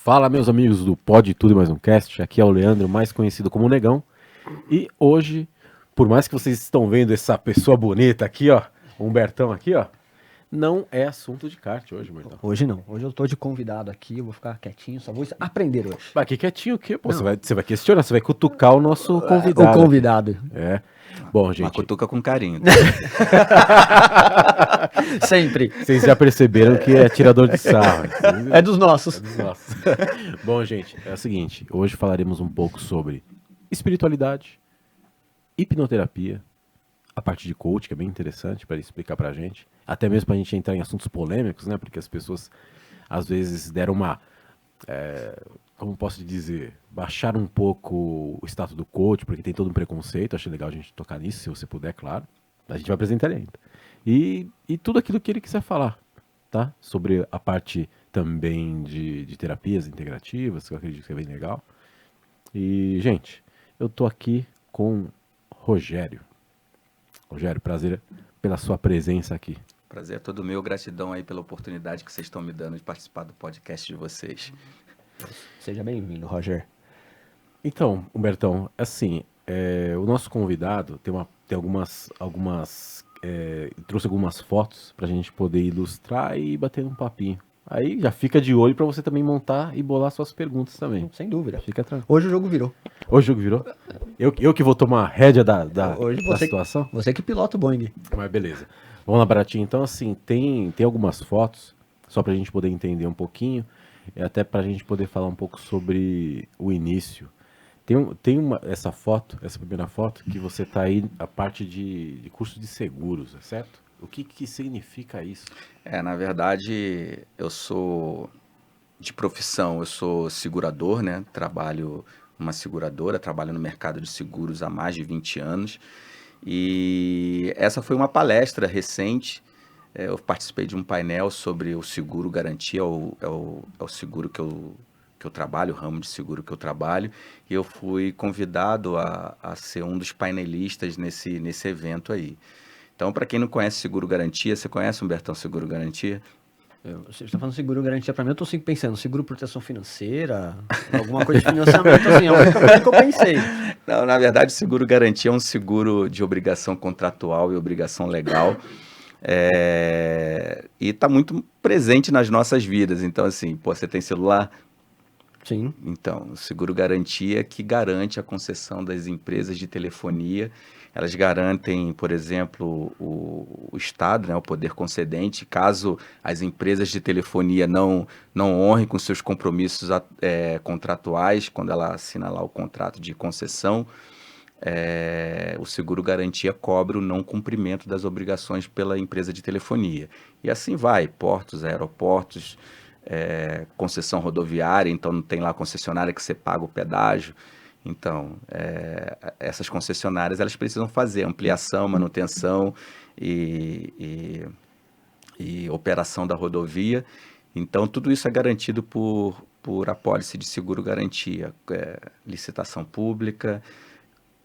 Fala, meus amigos do Pode Tudo e Mais Um Cast, aqui é o Leandro, mais conhecido como Negão, e hoje, por mais que vocês estão vendo essa pessoa bonita aqui, ó, o Humbertão aqui, ó, não é assunto de kart hoje, Humbertão. Hoje não, hoje eu tô de convidado aqui, eu vou ficar quietinho, só vou aprender hoje. Vai aqui quietinho o quê? Pô, você vai questionar, você vai cutucar o nosso convidado. O convidado. É. Bom, Mas gente, cutuca com carinho. Sempre. vocês já perceberam que é tirador de sarro. É dos nossos. Nossa. Bom, gente, é o seguinte, hoje falaremos um pouco sobre espiritualidade, hipnoterapia, a parte de coach, que é bem interessante para ele explicar pra gente, até mesmo pra gente entrar em assuntos polêmicos, né, porque as pessoas às vezes deram uma, como posso dizer, baixaram um pouco o status do coach, porque tem todo um preconceito, achei legal a gente tocar nisso, se você puder, claro, a gente vai apresentar ele ainda. E tudo aquilo que ele quiser falar, tá? Sobre a parte também de terapias integrativas, que eu acredito que é bem legal. E, gente, eu tô aqui com Rogério. Rogério, prazer pela sua presença aqui. Prazer é todo meu, gratidão aí pela oportunidade que vocês estão me dando de participar do podcast de vocês. Seja bem-vindo, Roger. Então, Humbertão, assim, o nosso convidado tem algumas trouxe algumas fotos pra gente poder ilustrar e bater um papinho. Aí já fica de olho pra você também montar e bolar suas perguntas também. Sem dúvida. Fica tranquilo. Hoje o jogo virou. Hoje o jogo virou? Eu que vou tomar a rédea da Hoje situação? Você que pilota o Boeing. Mas beleza. Vamos lá, Baratinho. Então, assim, tem algumas fotos, só pra gente poder entender um pouquinho, e até pra gente poder falar um pouco sobre o início. Essa primeira foto, que você tá aí, a parte de curso de seguros, é certo? O que significa isso? Na verdade, eu sou de profissão, eu sou segurador, né? Trabalho numa seguradora, trabalho no mercado de seguros há mais de 20 anos. E essa foi uma palestra recente. Eu participei de um painel sobre o seguro garantia, é o seguro que eu trabalho, o ramo de seguro que eu trabalho, e eu fui convidado a ser um dos painelistas nesse evento aí. Então, para quem não conhece Seguro Garantia, você conhece, Humbertão, Seguro Garantia? Você está falando seguro garantia para mim, eu estou sempre pensando, seguro proteção financeira, alguma coisa de financiamento, assim, é a única coisa que eu pensei. Não, na verdade, o Seguro Garantia é um seguro de obrigação contratual e obrigação legal, e está muito presente nas nossas vidas. Então, assim, você tem celular? Sim. Então, o Seguro Garantia que garante a concessão das empresas de telefonia. Elas garantem, por exemplo, o Estado, né, o poder concedente, caso as empresas de telefonia não honrem com seus compromissos contratuais, quando ela assina lá o contrato de concessão, o Seguro Garantia cobre o não cumprimento das obrigações pela empresa de telefonia. E assim vai, portos, aeroportos, concessão rodoviária, então não tem lá concessionária que você paga o pedágio. Então, essas concessionárias, elas precisam fazer ampliação, manutenção e operação da rodovia. Então, tudo isso é garantido por apólice de seguro garantia, licitação pública,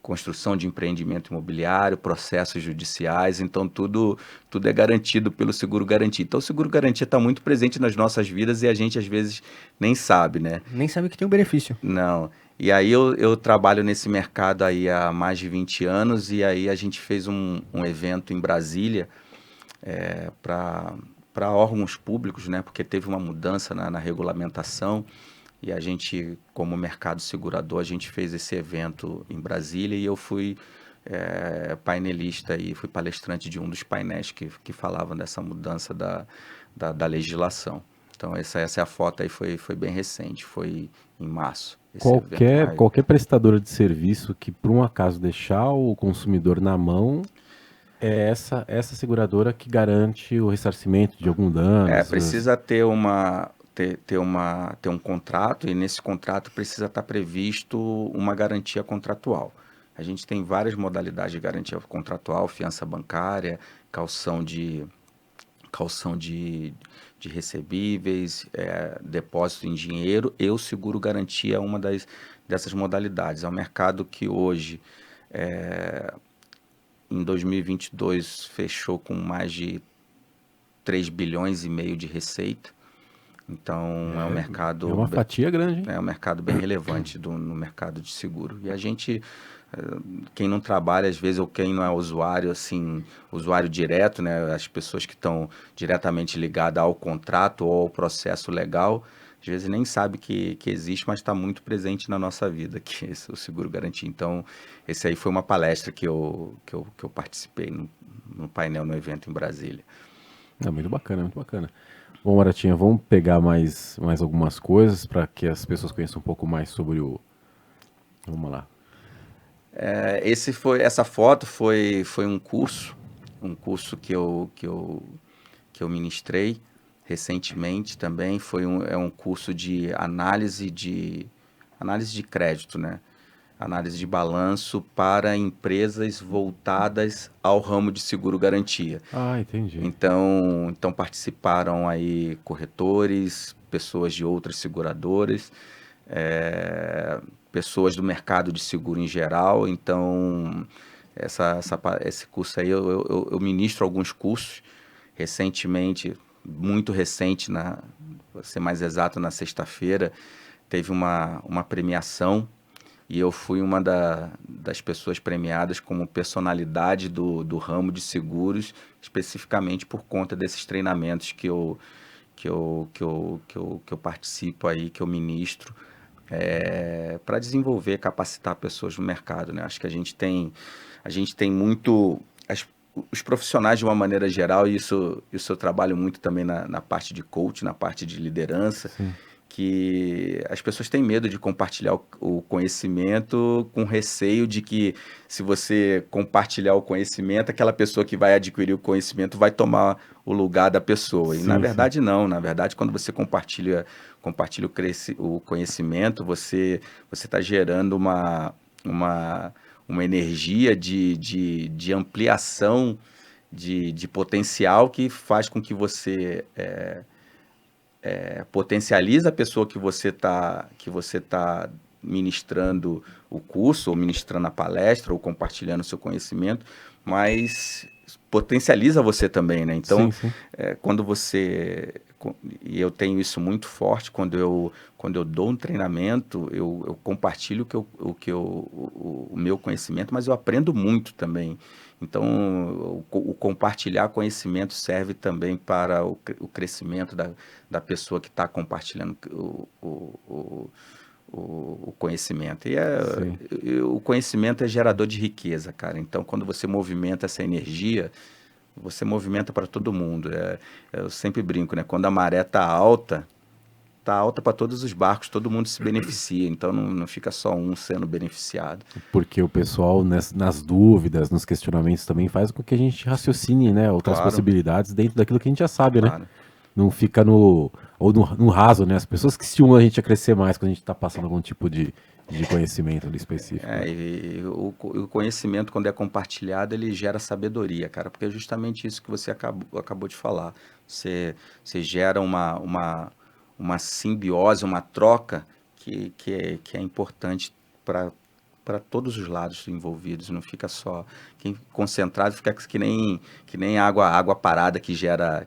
construção de empreendimento imobiliário, processos judiciais. Então, tudo é garantido pelo seguro garantia. Então, o seguro garantia está muito presente nas nossas vidas e a gente, às vezes, nem sabe, né? Nem sabe que tem um benefício. Não. E aí eu trabalho nesse mercado aí há mais de 20 anos e aí a gente fez um evento em Brasília para órgãos públicos, né? Porque teve uma mudança na regulamentação e a gente, como mercado segurador, a gente fez esse evento em Brasília e eu fui painelista e fui palestrante de um dos painéis que falavam dessa mudança da legislação. Então essa é a foto aí, foi bem recente, foi em março. Qualquer prestadora de serviço que, por um acaso, deixar o consumidor na mão, é essa seguradora que garante o ressarcimento de algum dano. Precisa ter um contrato, e nesse contrato precisa estar previsto uma garantia contratual. A gente tem várias modalidades de garantia contratual: fiança bancária, calção de recebíveis, depósito em dinheiro, e o seguro garantia é uma dessas modalidades. É um mercado que hoje, em 2022, fechou com mais de 3 bilhões e meio de receita. Então, é um mercado... É uma fatia grande, hein? É um mercado bem relevante no mercado de seguro. E a gente, quem não trabalha, às vezes, ou quem não é usuário, assim, usuário direto, né, as pessoas que estão diretamente ligadas ao contrato ou ao processo legal, às vezes nem sabe que existe, mas está muito presente na nossa vida, que é o seguro garantia. Então, esse aí foi uma palestra que eu participei no painel, no evento em Brasília. É muito bacana, muito bacana. Bom, Maratinha, vamos pegar mais algumas coisas para que as pessoas conheçam um pouco mais sobre o... Vamos lá. Essa foto foi um curso que eu ministrei recentemente também. É um curso de análise de crédito, né? Análise de balanço para empresas voltadas ao ramo de seguro-garantia. Ah, entendi. Então participaram aí corretores, pessoas de outras seguradoras, pessoas do mercado de seguro em geral. Então, esse curso aí, eu ministro alguns cursos recentemente, muito recente, para ser mais exato, na sexta-feira, teve uma premiação, e eu fui uma das pessoas premiadas como personalidade do ramo de seguros, especificamente por conta desses treinamentos que eu participo aí, que eu ministro, para desenvolver, capacitar pessoas no mercado, né? Acho que a gente tem muito... Os profissionais, de uma maneira geral, e isso eu trabalho muito também na parte de coach, na parte de liderança, Sim. que as pessoas têm medo de compartilhar o conhecimento, com receio de que, se você compartilhar o conhecimento, aquela pessoa que vai adquirir o conhecimento vai tomar o lugar da pessoa. E, Sim, na sim. verdade, não. Na verdade, quando você compartilha o conhecimento, você está gerando uma energia de ampliação de potencial, que faz com que você potencializa a pessoa que você tá ministrando o curso, ou ministrando a palestra, ou compartilhando o seu conhecimento, mas potencializa você também, né? Então, Sim, sim. e eu tenho isso muito forte, quando eu dou um treinamento, eu compartilho o meu conhecimento, mas eu aprendo muito também. Então, o compartilhar conhecimento serve também para o crescimento da pessoa que está compartilhando o conhecimento. E o conhecimento é gerador de riqueza, cara. Então, quando você movimenta essa energia, você movimenta para todo mundo. Eu sempre brinco, né? Quando a maré está alta para todos os barcos, todo mundo se beneficia. Então, não fica só um sendo beneficiado. Porque o pessoal, nas dúvidas, nos questionamentos, também faz com que a gente raciocine, né? Outras Claro. possibilidades dentro daquilo que a gente já sabe, né? Claro. Não fica no raso, né? As pessoas que estimulam a gente a crescer mais quando a gente está passando algum tipo de conhecimento ali específico. E o conhecimento, quando é compartilhado, ele gera sabedoria, cara, porque é justamente isso que você acabou de falar. Você gera uma simbiose, uma troca que é importante para todos os lados envolvidos. Não fica só quem concentrado, fica que nem água parada que gera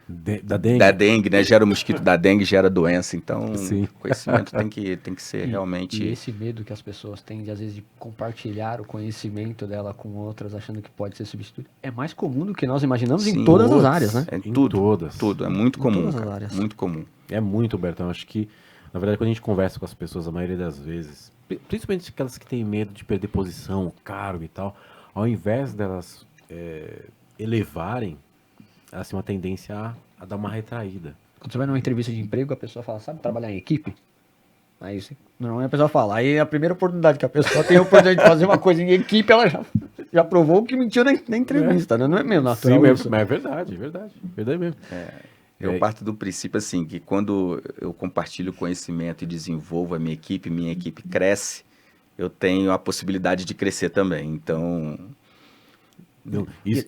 Da dengue. da dengue, né? Gera o mosquito da dengue, gera doença. Então, Sim. o conhecimento tem que ser realmente... E esse medo que as pessoas têm, de às vezes, de compartilhar o conhecimento dela com outras, achando que pode ser substituído, é mais comum do que nós imaginamos em Sim, todas as áreas, né? Em Em tudo, todas. tudo. É muito Em comum, todas as cara. áreas. Muito comum. É muito, Bertão. Acho que, na verdade, quando a gente conversa com as pessoas, a maioria das vezes, principalmente aquelas que têm medo de perder posição, cargo e tal, ao invés delas elevarem, elas têm uma tendência a dar uma retraída. Quando você vai numa entrevista de emprego, a pessoa fala, sabe trabalhar em equipe? Aí normalmente a pessoa fala, aí a primeira oportunidade que a pessoa tem a oportunidade de fazer uma coisa em equipe, ela já já provou que mentiu na entrevista, né? Não é meio natural Sim, isso? mas é verdade, é verdade. Verdade mesmo. Eu parto do princípio assim, que quando eu compartilho conhecimento e desenvolvo a minha equipe cresce, eu tenho a possibilidade de crescer também. Então,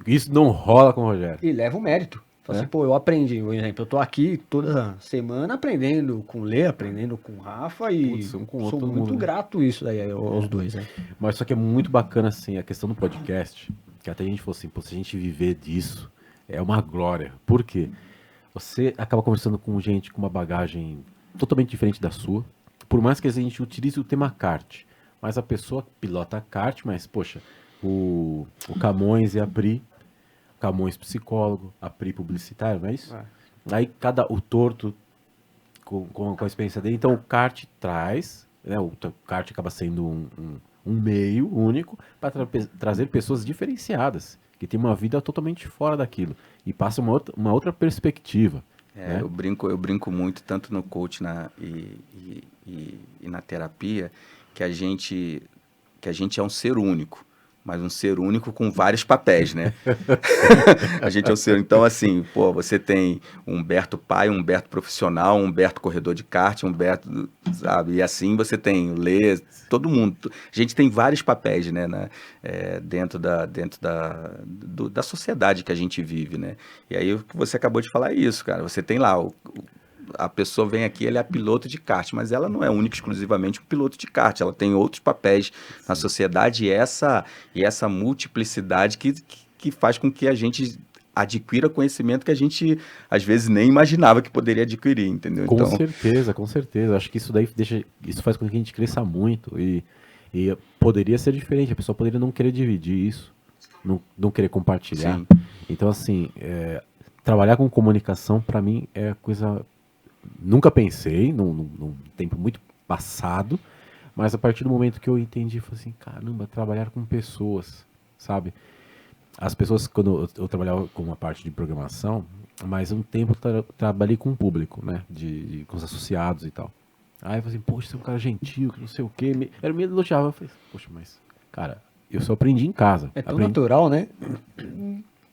Isso não rola com o Rogério. E leva o mérito. Fala assim, pô, eu aprendi, por exemplo, eu tô aqui toda semana aprendendo com o Lê, aprendendo com o Rafa e Putz, um com o sou outro, todo muito mundo, né? grato isso daí aos dois, né? Mas só que é muito bacana, assim, a questão do podcast, que até a gente falou assim, pô, se a gente viver disso, é uma glória. Por quê? Você acaba conversando com gente com uma bagagem totalmente diferente da sua, por mais que a gente utilize o tema kart, mas a pessoa pilota kart, mas, poxa, o Camões e a Pri, Camões psicólogo, a Pri publicitário, não é isso? Aí o torto com a experiência dele. Então o kart traz, né, o kart acaba sendo um meio único para trazer pessoas diferenciadas, que tem uma vida totalmente fora daquilo e passa uma outra perspectiva. Né? eu brinco muito, tanto no coach e na terapia, que a gente é um ser único. Mas um ser único com vários papéis, né? A gente é um ser... Então, assim, pô, você tem um Humberto pai, um Humberto profissional, um Humberto corredor de kart, um Humberto, sabe? E assim você tem o Lê, todo mundo. A gente tem vários papéis, né? Dentro da sociedade que a gente vive, né? E aí o que você acabou de falar é isso, cara. Você tem lá a pessoa vem aqui, ela é a piloto de kart, mas ela não é única exclusivamente um piloto de kart, ela tem outros papéis na sociedade e essa multiplicidade que faz com que a gente adquira conhecimento que a gente às vezes nem imaginava que poderia adquirir, entendeu? Com certeza, com certeza. Acho que isso daí isso faz com que a gente cresça muito e poderia ser diferente. A pessoa poderia não querer dividir isso, não querer compartilhar. Sim. Então, assim, trabalhar com comunicação para mim é coisa. Nunca pensei, num tempo muito passado, mas a partir do momento que eu entendi, eu falei assim, caramba, trabalhar com pessoas, sabe? As pessoas, quando eu trabalhava com uma parte de programação, mas um tempo eu trabalhei com o público, né? Com os associados e tal. Aí eu falei assim, poxa, você é um cara gentil, que não sei o quê. Era meio elogiava. Eu falei, poxa, mas, cara, eu só aprendi em casa. É tão natural, né?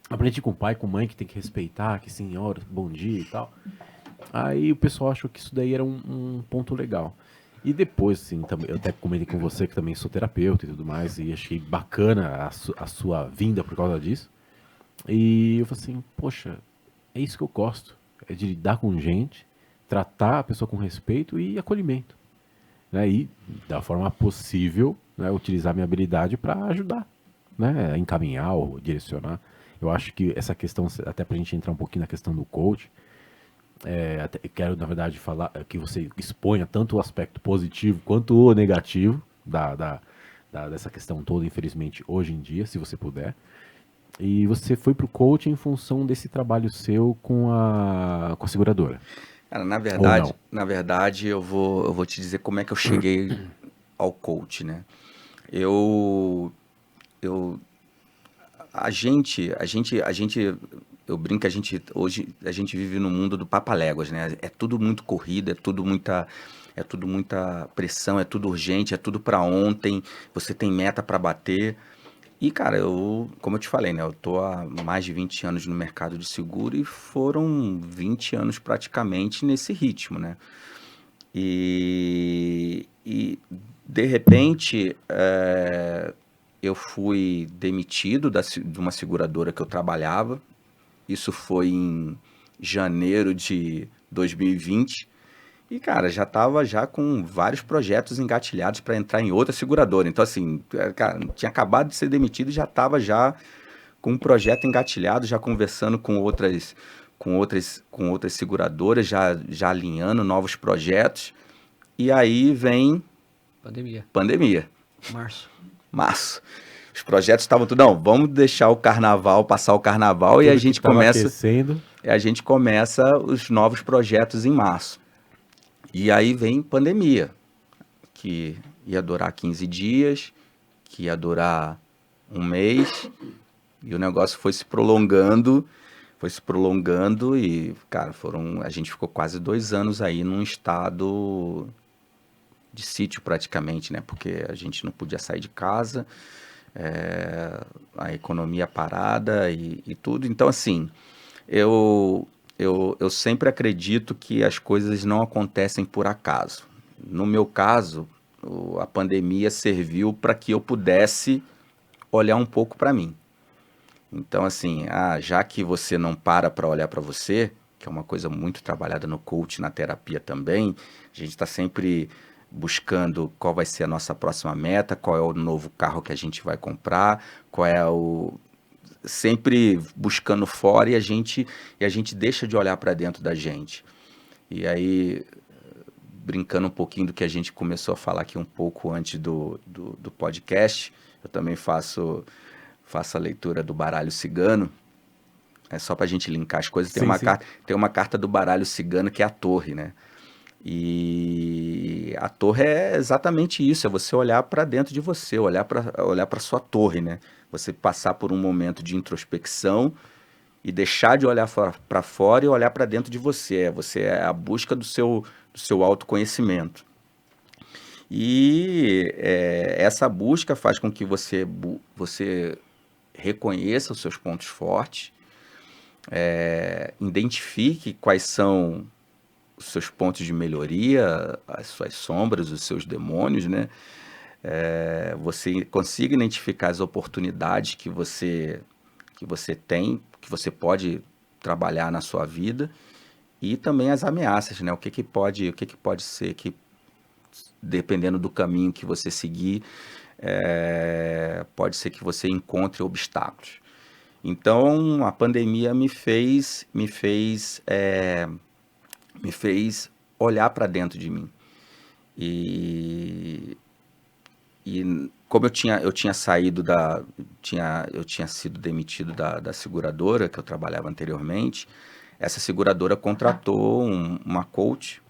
Aprendi com o pai, com mãe, que tem que respeitar, que senhora, bom dia e tal. Aí o pessoal achou que isso daí era um ponto legal. E depois, assim, eu até comentei com você que também sou terapeuta e tudo mais, e achei bacana a sua vinda por causa disso. E eu falei assim, poxa, é isso que eu gosto. É de lidar com gente, tratar a pessoa com respeito e acolhimento. Né? E, da forma possível, né, utilizar minha habilidade para ajudar, né? Encaminhar ou direcionar. Eu acho que essa questão, até pra gente entrar um pouquinho na questão do coach, quero, na verdade, falar que você exponha tanto o aspecto positivo quanto o negativo dessa questão toda, infelizmente, hoje em dia, se você puder. E você foi pro coaching em função desse trabalho seu com a seguradora. Cara, na verdade, eu vou te dizer como é que eu cheguei ao coach, né? Eu brinco que hoje a gente vive no mundo do papaléguas, né? É tudo muito corrida, é tudo muita pressão, é tudo urgente, é tudo para ontem, você tem meta para bater. E, cara, como eu te falei, né? Eu tô há mais de 20 anos no mercado de seguro e foram 20 anos praticamente nesse ritmo, né? E de repente, eu fui demitido de uma seguradora que eu trabalhava. Isso foi em janeiro de 2020. E, cara, já estava com vários projetos engatilhados para entrar em outra seguradora. Então, assim, cara, tinha acabado de ser demitido e já estava com um projeto engatilhado, já conversando com outras seguradoras, já alinhando novos projetos. E aí vem... Pandemia. Março. Os projetos estavam tudo, não, vamos deixar o carnaval, passar o carnaval tudo e a gente começa os novos projetos em março. E aí vem pandemia, que ia durar 15 dias, que ia durar um mês, e o negócio foi se prolongando e, cara, a gente ficou quase 2 anos aí num estado de sítio praticamente, né? Porque a gente não podia sair de casa, a economia parada e tudo. Então, assim, eu sempre acredito que as coisas não acontecem por acaso. No meu caso, a pandemia serviu para que eu pudesse olhar um pouco para mim. Então, assim, já que você não para olhar para você, que é uma coisa muito trabalhada no coach, na terapia também, a gente está sempre buscando qual vai ser a nossa próxima meta, qual é o novo carro que a gente vai comprar, qual é sempre buscando fora, e a gente deixa de olhar para dentro da gente. E aí, brincando um pouquinho do que a gente começou a falar aqui um pouco antes do podcast, eu também faço a leitura do baralho cigano. É só para a gente linkar as coisas. Tem uma carta do baralho cigano que é a torre, né? E a torre é exatamente isso, é você olhar para dentro de você, olhar para sua torre, né? Você passar por um momento de introspecção e deixar de olhar para fora e olhar para dentro de você. Você é a busca do seu autoconhecimento. E essa busca faz com que você reconheça os seus pontos fortes, identifique quais são os seus pontos de melhoria, as suas sombras, os seus demônios, né? Você consiga identificar as oportunidades que você tem, que você pode trabalhar na sua vida, e também as ameaças, né? O que pode ser que, dependendo do caminho que você seguir, pode ser que você encontre obstáculos. Então, a pandemia me fez olhar para dentro de mim. E como eu tinha saído eu tinha sido demitido da seguradora que eu trabalhava anteriormente, essa seguradora contratou uma coach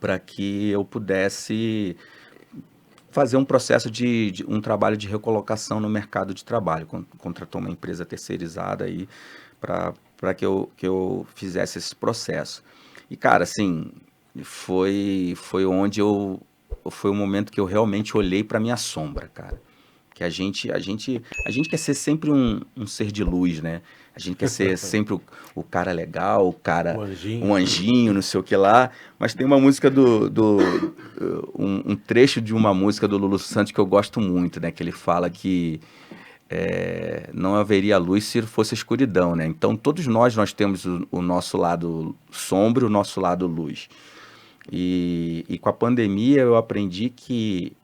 para que eu pudesse fazer um processo de um trabalho de recolocação no mercado de trabalho. Contratou uma empresa terceirizada aí para que eu fizesse esse processo. E, cara, assim, foi o momento que eu realmente olhei para minha sombra, cara. Que a gente quer ser sempre um ser de luz, né? A gente quer ser sempre o cara legal, um anjinho, não sei o que lá. Mas tem uma música um trecho de uma música do Lulu Santos que eu gosto muito, né? Que ele fala que não haveria luz se fosse escuridão, né? Então todos nós temos o nosso lado sombra e o nosso lado luz. E com a pandemia eu aprendi que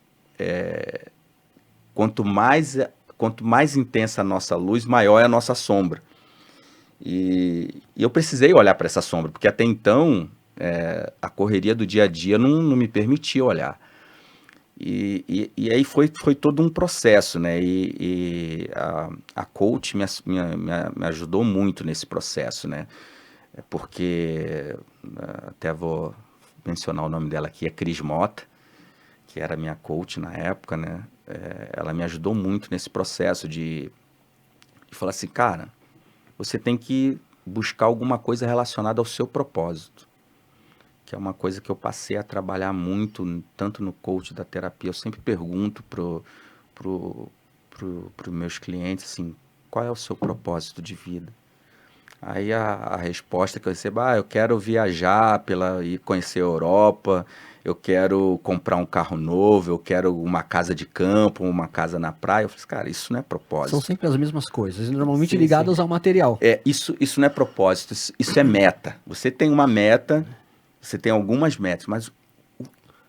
quanto mais intensa a nossa luz, maior é a nossa sombra. E eu precisei olhar para essa sombra, porque até então a correria do dia a dia não me permitia olhar. E aí foi todo um processo, né? E a coach me ajudou muito nesse processo, né? Porque, até vou mencionar o nome dela aqui, é Cris Mota, que era minha coach na época, né? Ela me ajudou muito nesse processo de falar assim, cara, você tem que buscar alguma coisa relacionada ao seu propósito, que é uma coisa que eu passei a trabalhar muito, tanto no coach da terapia. Eu sempre pergunto pros meus clientes, assim, qual é o seu propósito de vida? Aí a resposta que eu recebo, eu quero viajar e conhecer a Europa, eu quero comprar um carro novo, eu quero uma casa de campo, uma casa na praia. Eu falei, cara, isso não é propósito. São sempre as mesmas coisas, normalmente ligadas ao material. Isso não é propósito, isso é meta. Você tem uma meta, você tem algumas metas, mas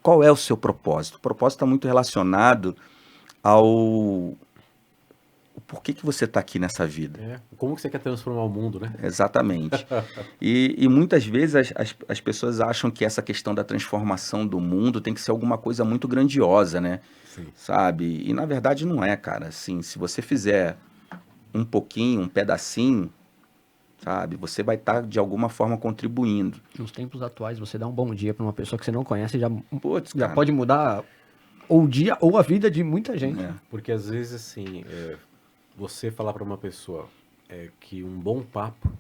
qual é o seu propósito? O propósito está muito relacionado ao por que você está aqui nessa vida. Como que você quer transformar o mundo, né? Exatamente. E muitas vezes as pessoas acham que essa questão da transformação do mundo tem que ser alguma coisa muito grandiosa, né? Sim. Sabe? E na verdade não é, cara. Assim, se você fizer um pouquinho, um pedacinho, sabe? Você vai estar de alguma forma contribuindo. Nos tempos atuais, você dá um bom dia para uma pessoa que você não conhece, já cara, pode mudar ou o dia ou a vida de muita gente. Porque às vezes, assim, você falar para uma pessoa que um bom papo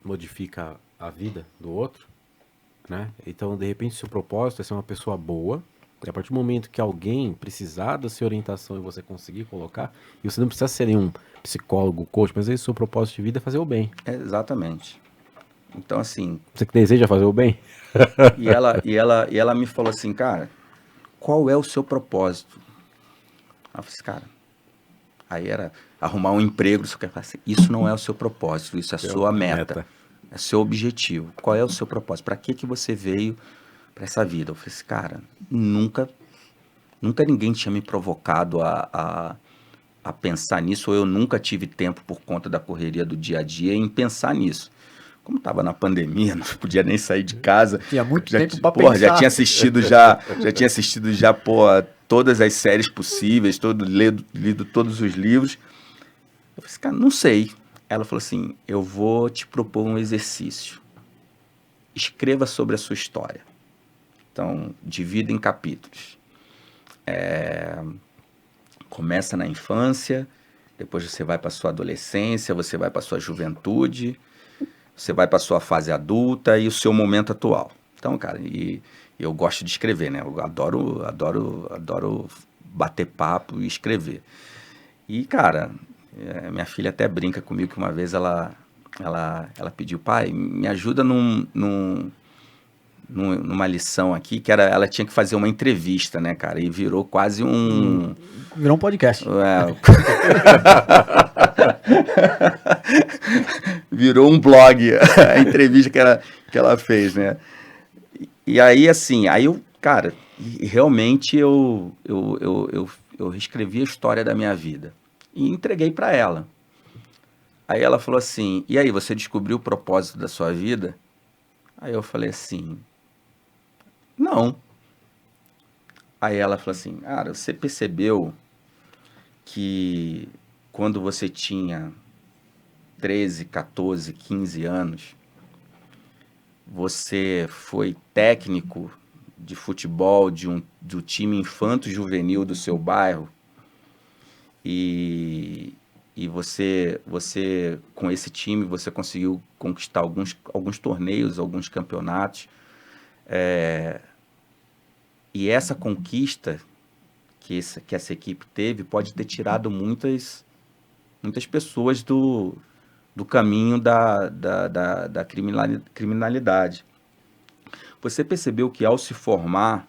modifica a vida do outro, né? Então, de repente, seu propósito é ser uma pessoa boa, E a partir do momento que alguém precisar da sua orientação e você conseguir colocar, e você não precisa ser nenhum psicólogo, coach, mas aí o seu propósito de vida é fazer o bem. Exatamente. Então, assim, Você que deseja fazer o bem? e ela me falou assim, cara, qual é o seu propósito? Aí eu falei assim, cara, aí era arrumar um emprego, isso não é o seu propósito, isso é a sua meta, é seu objetivo. Qual é o seu propósito? Para que você veio para essa vida? Eu falei assim, cara, nunca ninguém tinha me provocado a pensar nisso, ou eu nunca tive tempo por conta da correria do dia a dia em pensar nisso. Como estava na pandemia, não podia nem sair de casa. Tinha muito Já tempo para pensar. Já tinha assistido pô, todas as séries possíveis, lido todos os livros. Eu falei assim, cara, não sei. Ela falou assim, eu vou te propor um exercício. Escreva sobre a sua história. Então, divida em capítulos. Começa na infância, depois você vai para sua adolescência, você vai para sua juventude, você vai para sua fase adulta e o seu momento atual. Então, cara, e eu gosto de escrever, né? Eu adoro bater papo e escrever. E, cara, minha filha até brinca comigo que uma vez ela pediu, pai, me ajuda numa lição aqui, que ela tinha que fazer uma entrevista, né, cara? E virou quase um... Virou um podcast. Virou um blog, a entrevista que ela fez, né? E aí, assim, cara, realmente eu reescrevi a história da minha vida e entreguei para ela. Aí ela falou assim, e aí, você descobriu o propósito da sua vida? Aí eu falei assim, não. Aí ela falou assim, cara, você percebeu que quando você tinha 13, 14, 15 anos, você foi técnico de futebol do time infanto-juvenil do seu bairro e você com esse time, você conseguiu conquistar alguns torneios, alguns campeonatos. E essa conquista que essa equipe teve pode ter tirado muitas pessoas do caminho da criminalidade. Você percebeu que ao se formar,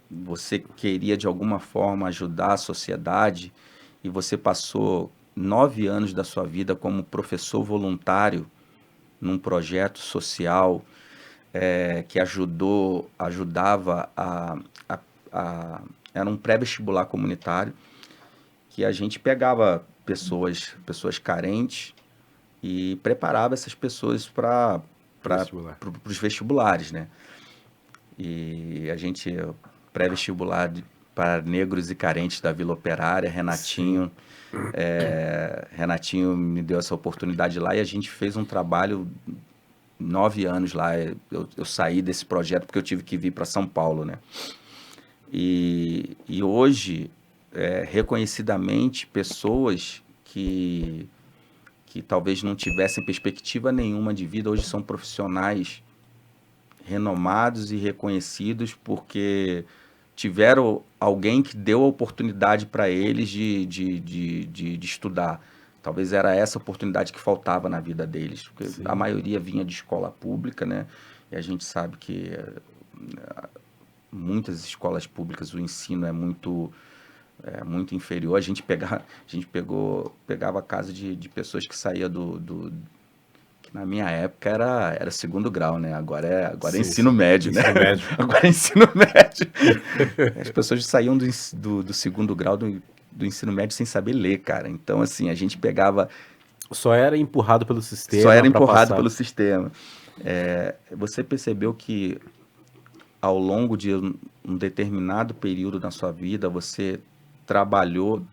você queria de alguma forma ajudar a sociedade e você passou 9 anos da sua vida como professor voluntário num projeto social que ajudava era um pré-vestibular comunitário que a gente pegava pessoas carentes e preparava essas pessoas para os vestibulares, né? E a gente, pré-vestibular para negros e carentes da Vila Operária, Renatinho me deu essa oportunidade lá e a gente fez um trabalho 9 anos lá. Eu saí desse projeto porque eu tive que vir para São Paulo, né? E hoje, reconhecidamente, pessoas que talvez não tivessem perspectiva nenhuma de vida, hoje são profissionais renomados e reconhecidos porque tiveram alguém que deu a oportunidade para eles de estudar. Talvez era essa oportunidade que faltava na vida deles, porque Sim. A maioria vinha de escola pública, né? E a gente sabe que muitas escolas públicas o ensino é muito inferior. A gente pegava a casa de pessoas que saía que na minha época era segundo grau, né? Agora é ensino médio, né? Médio. Agora é ensino médio. As pessoas saíam do segundo grau do ensino médio sem saber ler, cara. Então, assim, a gente pegava... Só era empurrado pelo sistema. Só era empurrado passar. pelo sistema. Você percebeu que ao longo de um determinado período na sua vida, você trabalhou,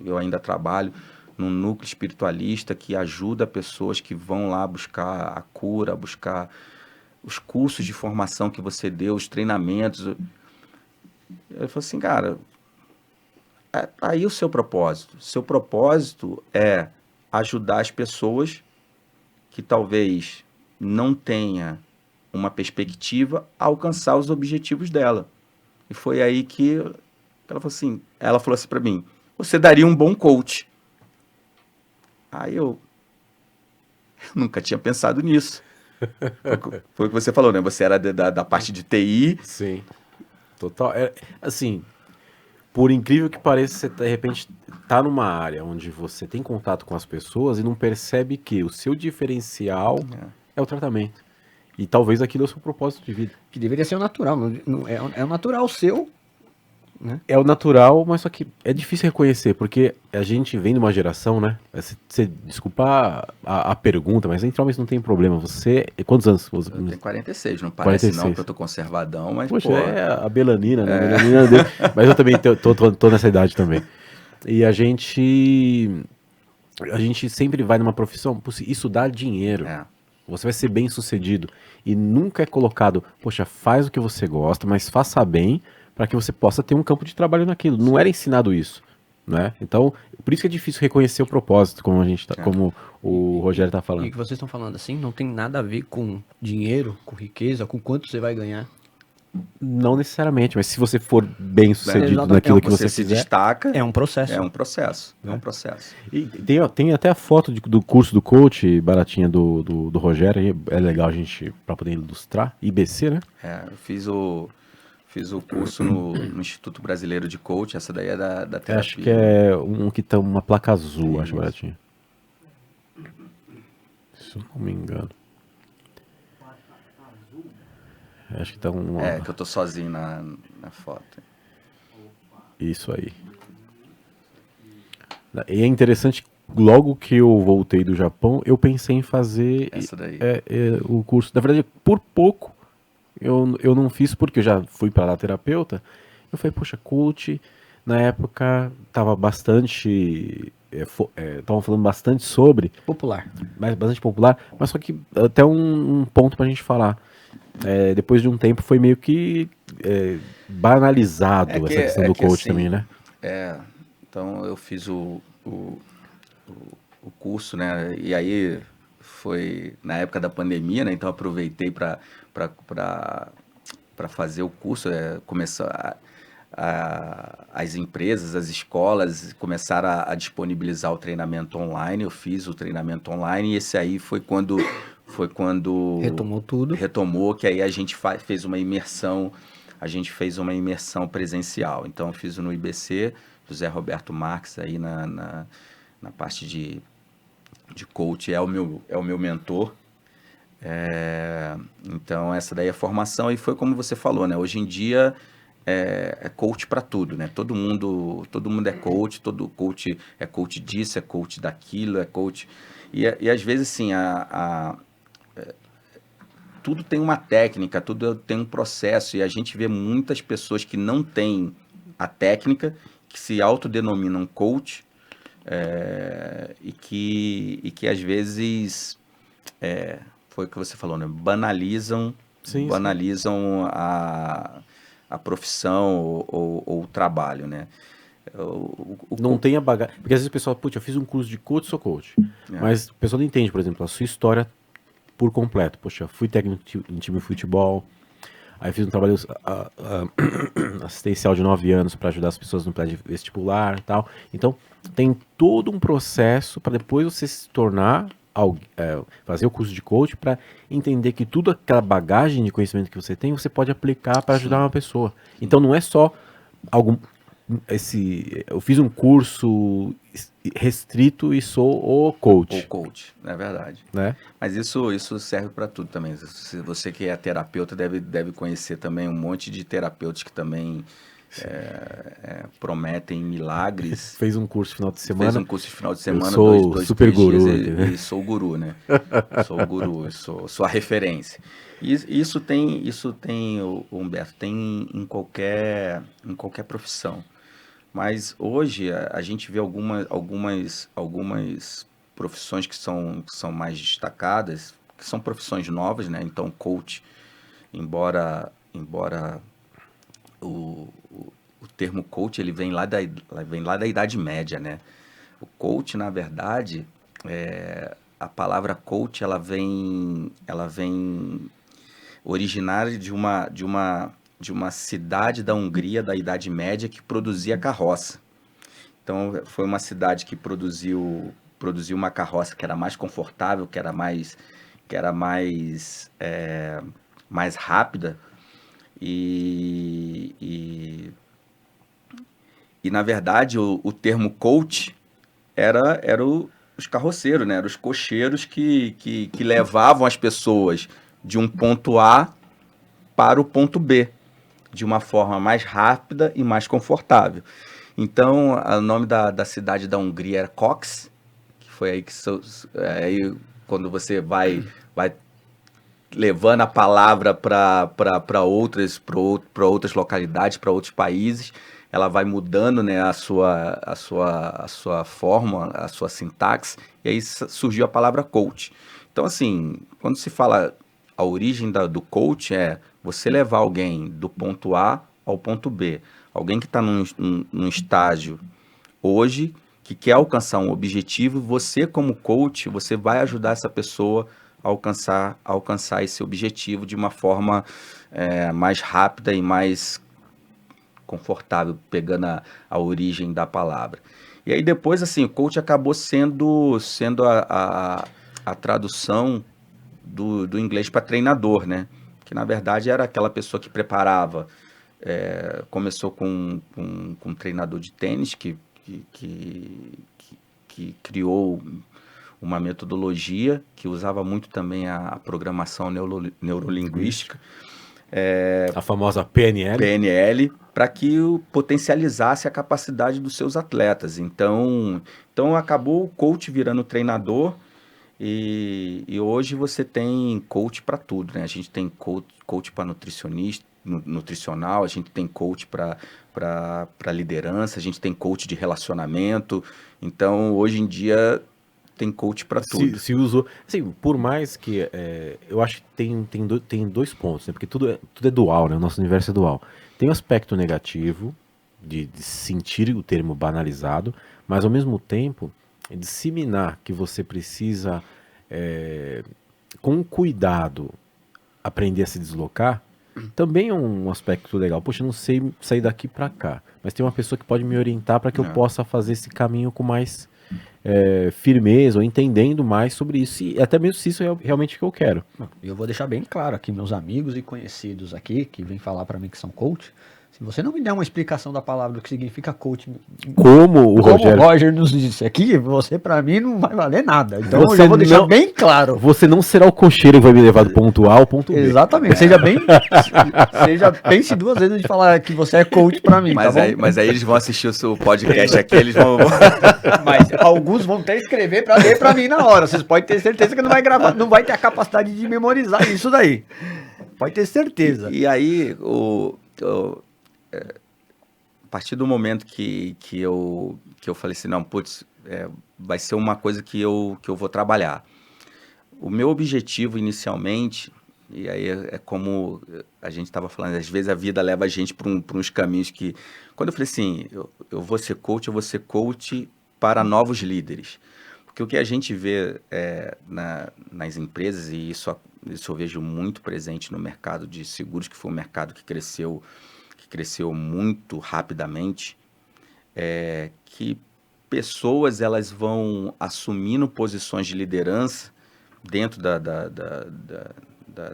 eu ainda trabalho, num núcleo espiritualista que ajuda pessoas que vão lá buscar a cura, buscar os cursos de formação que você deu, os treinamentos. Eu falei assim, cara, aí o seu propósito. Seu propósito é ajudar as pessoas que talvez não tenha uma perspectiva a alcançar os objetivos dela. E foi aí que ela falou assim para mim, você daria um bom coach. Aí eu nunca tinha pensado nisso. Foi o que você falou, né? Você era da parte de TI. Sim. Total. Assim, por incrível que pareça, você de repente tá numa área onde você tem contato com as pessoas e não percebe que o seu diferencial é o tratamento. E talvez aquilo é o seu propósito de vida. Que deveria ser o natural, é o natural seu, né? É o natural, mas só que é difícil reconhecer, porque a gente vem de uma geração, né? Desculpa a pergunta, mas entre homens não tem problema. Você. Quantos anos? Eu tenho 46, não parece 46. não que eu tô conservadão, mas Poxa, pô, é a Belanina, né? A Belanina dele. Mas eu também tô nessa idade também. E a gente sempre vai numa profissão, "Putz, isso dá dinheiro. é. Você vai ser bem sucedido. E nunca é colocado, poxa, faz o que você gosta, mas faça bem para que você possa ter um campo de trabalho naquilo. Não era ensinado isso, né? Então, por isso que é difícil reconhecer o propósito, como o Rogério está E o falando. que vocês estão falando assim não tem nada a ver com dinheiro, com riqueza, com quanto você vai ganhar. Não necessariamente, mas se você for bem sucedido exatamente. naquilo que Você você se fizer. destaca, É um processo. é um processo. É um processo. E tem até a foto do curso do coach, baratinha do Rogério, aí é legal a gente, para poder ilustrar. IBC, né? Eu fiz o curso no Instituto Brasileiro de Coach, essa daí é da terapia. Acho que é um que tem uma placa azul, acho Isso. baratinho. Se eu não me engano. Acho que tá Que eu tô sozinho na foto. Isso aí. E é interessante, logo que eu voltei do Japão, eu pensei em fazer Essa daí. o curso. Na verdade, por pouco, eu não fiz porque eu já fui para lá terapeuta. Eu falei, poxa, coach, na época tava bastante. Estavam falando bastante sobre, Popular. mas bastante popular, mas só que até um ponto pra gente falar. Depois de um tempo foi meio que banalizado essa questão do coach assim, também, né? Então eu fiz o curso, né? E aí foi na época da pandemia, né? Então eu aproveitei para fazer o curso, começar as empresas, as escolas começaram a disponibilizar o treinamento online. Eu fiz o treinamento online e esse aí foi quando Retomou tudo. retomou, que aí a gente fez uma imersão, presencial. Então eu fiz no IBC, José Roberto Marques aí na parte de coach, é o meu mentor. Então essa daí é a formação e foi como você falou, né? Hoje em dia é coach para tudo, né? Todo mundo é coach, todo coach é coach disso, é coach daquilo, é coach... E às vezes, assim, tudo tem uma técnica, tudo tem um processo, e a gente vê muitas pessoas que não têm a técnica, que se autodenominam coach, e que às vezes, foi o que você falou, né? Banalizam a profissão ou o trabalho, né? Não tem a bagagem. Porque às vezes o pessoal, putz, eu fiz um curso de coach, sou coach. Mas o pessoal não entende, por exemplo, a sua história por completo. Poxa, fui técnico em time de futebol, aí fiz um trabalho assistencial de 9 anos para ajudar as pessoas no pré-vestibular e tal. Então, tem todo um processo para depois você se tornar, fazer o curso de coach para entender que tudo aquela bagagem de conhecimento que você tem, você pode aplicar para ajudar uma pessoa. Então, não é só eu fiz um curso restrito e sou o coach. O coach, é verdade. Né? Mas isso serve para tudo também. Se você que é terapeuta deve conhecer também um monte de terapeutas que também prometem milagres. Fez um curso final de semana. Fez um curso de final de semana, eu sou dois, super 3 guru, dias e sou o guru, né? Sou o guru, sou a referência. E isso tem, Humberto, tem em qualquer profissão. Mas hoje a gente vê algumas profissões que são mais destacadas, que são profissões novas, né? Então, coach, embora o termo coach ele vem lá da Idade Média, né? O coach, na verdade, a palavra coach ela vem originário de uma cidade da Hungria da Idade Média que produzia carroça. Então, foi uma cidade que produziu uma carroça que era mais confortável, que era mais rápida. E na verdade, o termo coach era os carroceiros, né? Eram os cocheiros que levavam as pessoas de um ponto A para o ponto B, de uma forma mais rápida e mais confortável. Então, o nome da cidade da Hungria era Cox, que foi aí que aí, quando você vai levando a palavra para outras localidades, para outros países, ela vai mudando, né, a sua forma, a sua sintaxe, e aí surgiu a palavra coach. Então, assim, quando se fala a origem do coach é você levar alguém do ponto A ao ponto B. Alguém que está num estágio hoje, que quer alcançar um objetivo, você como coach, você vai ajudar essa pessoa a alcançar esse objetivo de uma forma mais rápida e mais confortável, pegando a origem da palavra. E aí depois, assim, o coach acabou sendo a tradução do inglês para treinador, né? Que na verdade era aquela pessoa que preparava. Começou com um treinador de tênis que criou uma metodologia que usava muito também a programação neurolinguística. A famosa PNL. Para que potencializasse a capacidade dos seus atletas. Então acabou o coach virando treinador e hoje você tem coach para tudo, né? A gente tem coach para nutricional, a gente tem coach para liderança, a gente tem coach de relacionamento. Então, hoje em dia, tem coach para tudo. Se usou. Assim, por mais que. Eu acho que tem dois pontos, né? Porque tudo é dual, né? O nosso universo é dual. Tem o aspecto negativo de sentir o termo banalizado, mas ao mesmo tempo disseminar que você precisa, com cuidado, aprender a se deslocar, também é um aspecto legal. Poxa, eu não sei sair daqui para cá, mas tem uma pessoa que pode me orientar para que eu possa fazer esse caminho com mais firmeza, ou entendendo mais sobre isso, e até mesmo se isso é realmente o que eu quero. Eu vou deixar bem claro aqui, meus amigos e conhecidos aqui, que vêm falar para mim que são coach, se você não me der uma explicação da palavra do que significa coach, como o Roger nos disse aqui, você para mim não vai valer nada. Então eu já vou deixar bem claro. Você não será o cocheiro que vai me levar do ponto A ao ponto B. Exatamente. Pense duas vezes de falar que você é coach para mim. Mas aí eles vão assistir o seu podcast aqui, eles vão. Mas alguns vão até escrever para ler para mim na hora. Vocês podem ter certeza que não vai gravar, não vai ter a capacidade de memorizar isso daí. Pode ter certeza. E aí a partir do momento que eu falei assim, não, putz, vai ser uma coisa que eu vou trabalhar. O meu objetivo inicialmente, e aí é como a gente estava falando, às vezes a vida leva a gente para uns caminhos que... Quando eu falei assim, eu vou ser coach para novos líderes. Porque o que a gente vê nas empresas, e isso eu vejo muito presente no mercado de seguros, que foi um mercado que cresceu muito rapidamente, que pessoas elas vão assumindo posições de liderança dentro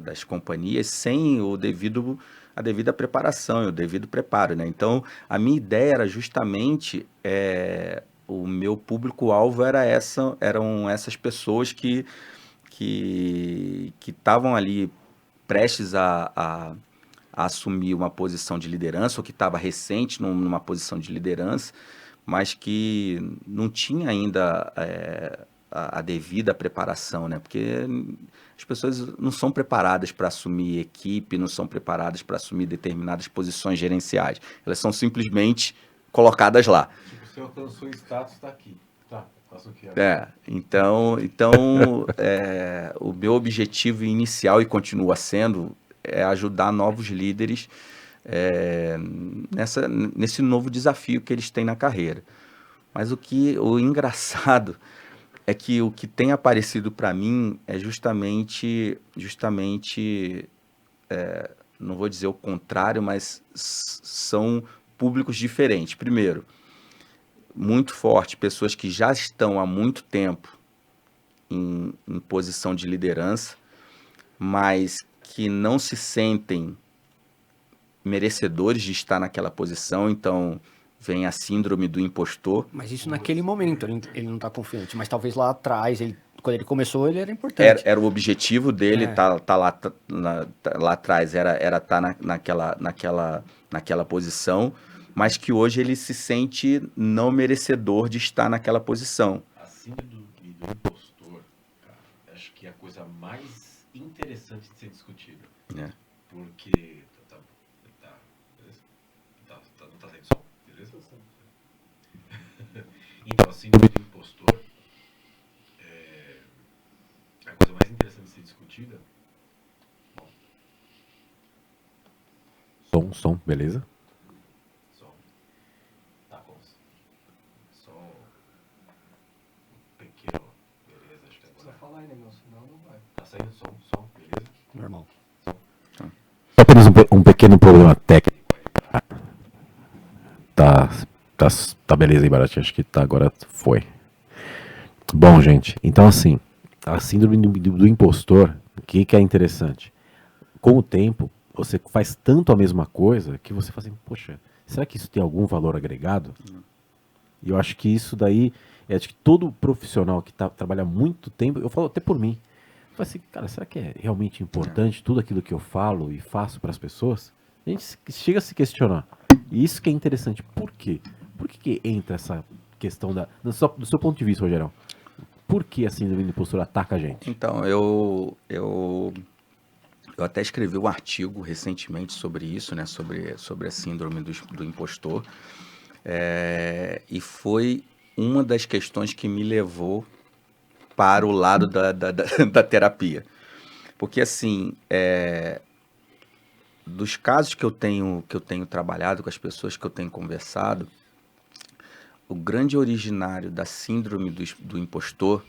das companhias sem a devida preparação e o devido preparo, né? Então, a minha ideia era justamente o meu público-alvo eram essas pessoas que estavam ali prestes a assumir uma posição de liderança, ou que estava recente numa posição de liderança, mas que não tinha ainda a devida preparação, né? Porque as pessoas não são preparadas para assumir equipe, não são preparadas para assumir determinadas posições gerenciais. Elas são simplesmente colocadas lá. Tipo, você alcançou o status, está aqui. Tá, faço o que então o meu objetivo inicial, e continua sendo, é ajudar novos líderes nesse novo desafio que eles têm na carreira. Mas o engraçado é que o que tem aparecido para mim é justamente não vou dizer o contrário, mas são públicos diferentes. Primeiro, muito forte, pessoas que já estão há muito tempo em posição de liderança, mas que não se sentem merecedores de estar naquela posição, então vem a síndrome do impostor. Mas isso naquele momento, ele não está confiante, mas talvez lá atrás, quando ele começou, ele era importante. Era o objetivo dele, tá lá atrás, era estar naquela posição, mas que hoje ele se sente não merecedor de estar naquela posição. A síndrome do impostor, cara, acho que é a coisa mais interessante de ser discutida. Porque... não tá saindo som, beleza? Então, a síndrome do impostor é a coisa mais interessante de ser discutida. Bom. Som, beleza? Som. Tá bom. Só um pequeno, beleza? Acho que agora... Só falar aí, negócio, senão não vai. Tá saindo som, beleza? Normal. Só apenas um pequeno problema técnico. Tá beleza aí, Baratinho. Acho que agora foi. Bom, gente, então assim, a síndrome do impostor, o que é interessante? Com o tempo, você faz tanto a mesma coisa que você fala assim, poxa, será que isso tem algum valor agregado? E eu acho que isso daí, acho que todo profissional que trabalha muito tempo, eu falo até por mim, eu falo assim, cara, será que é realmente importante tudo aquilo que eu falo e faço para as pessoas? A gente chega a se questionar. E isso que é interessante. Por quê? Por que entra essa questão do seu ponto de vista, Rogerão? Por que a síndrome do impostor ataca a gente? Então, eu até escrevi um artigo recentemente sobre isso, né? Sobre a síndrome do impostor. E foi uma das questões que me levou para o lado da terapia. Porque, assim, dos casos que eu tenho trabalhado com as pessoas que eu tenho conversado, o grande originário da síndrome do impostor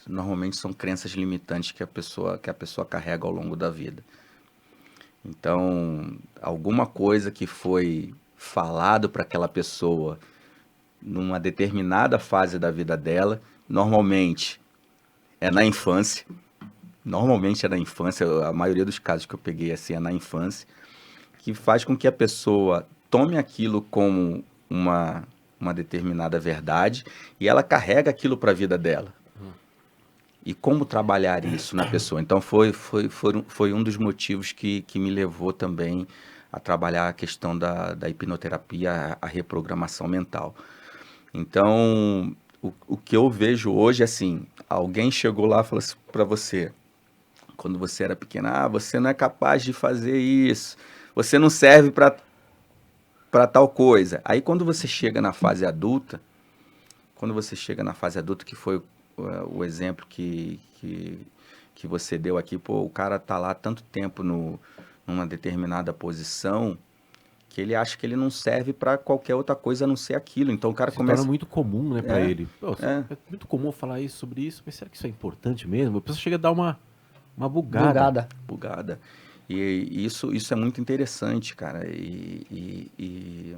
normalmente são crenças limitantes que a pessoa carrega ao longo da vida. Então, alguma coisa que foi falado para aquela pessoa numa determinada fase da vida dela, normalmente é na infância. A maioria dos casos que eu peguei assim é na infância, que faz com que a pessoa tome aquilo como uma determinada verdade e ela carrega aquilo para a vida dela. E como trabalhar isso na pessoa? Então, foi um dos motivos que me levou também a trabalhar a questão da hipnoterapia, a reprogramação mental. Então, o que eu vejo hoje é assim, alguém chegou lá e falou assim para você, quando você era pequena, você não é capaz de fazer isso, você não serve para tal coisa. Aí, quando você chega na fase adulta, que foi o exemplo que você deu aqui, pô, o cara tá lá tanto tempo numa determinada posição que ele acha que ele não serve para qualquer outra coisa a não ser aquilo. Então o cara começa... torna muito comum, né, para ele. Pô, é muito comum falar isso sobre isso, mas será que isso é importante mesmo? A pessoa chega a dar uma bugada. E isso é muito interessante, cara. E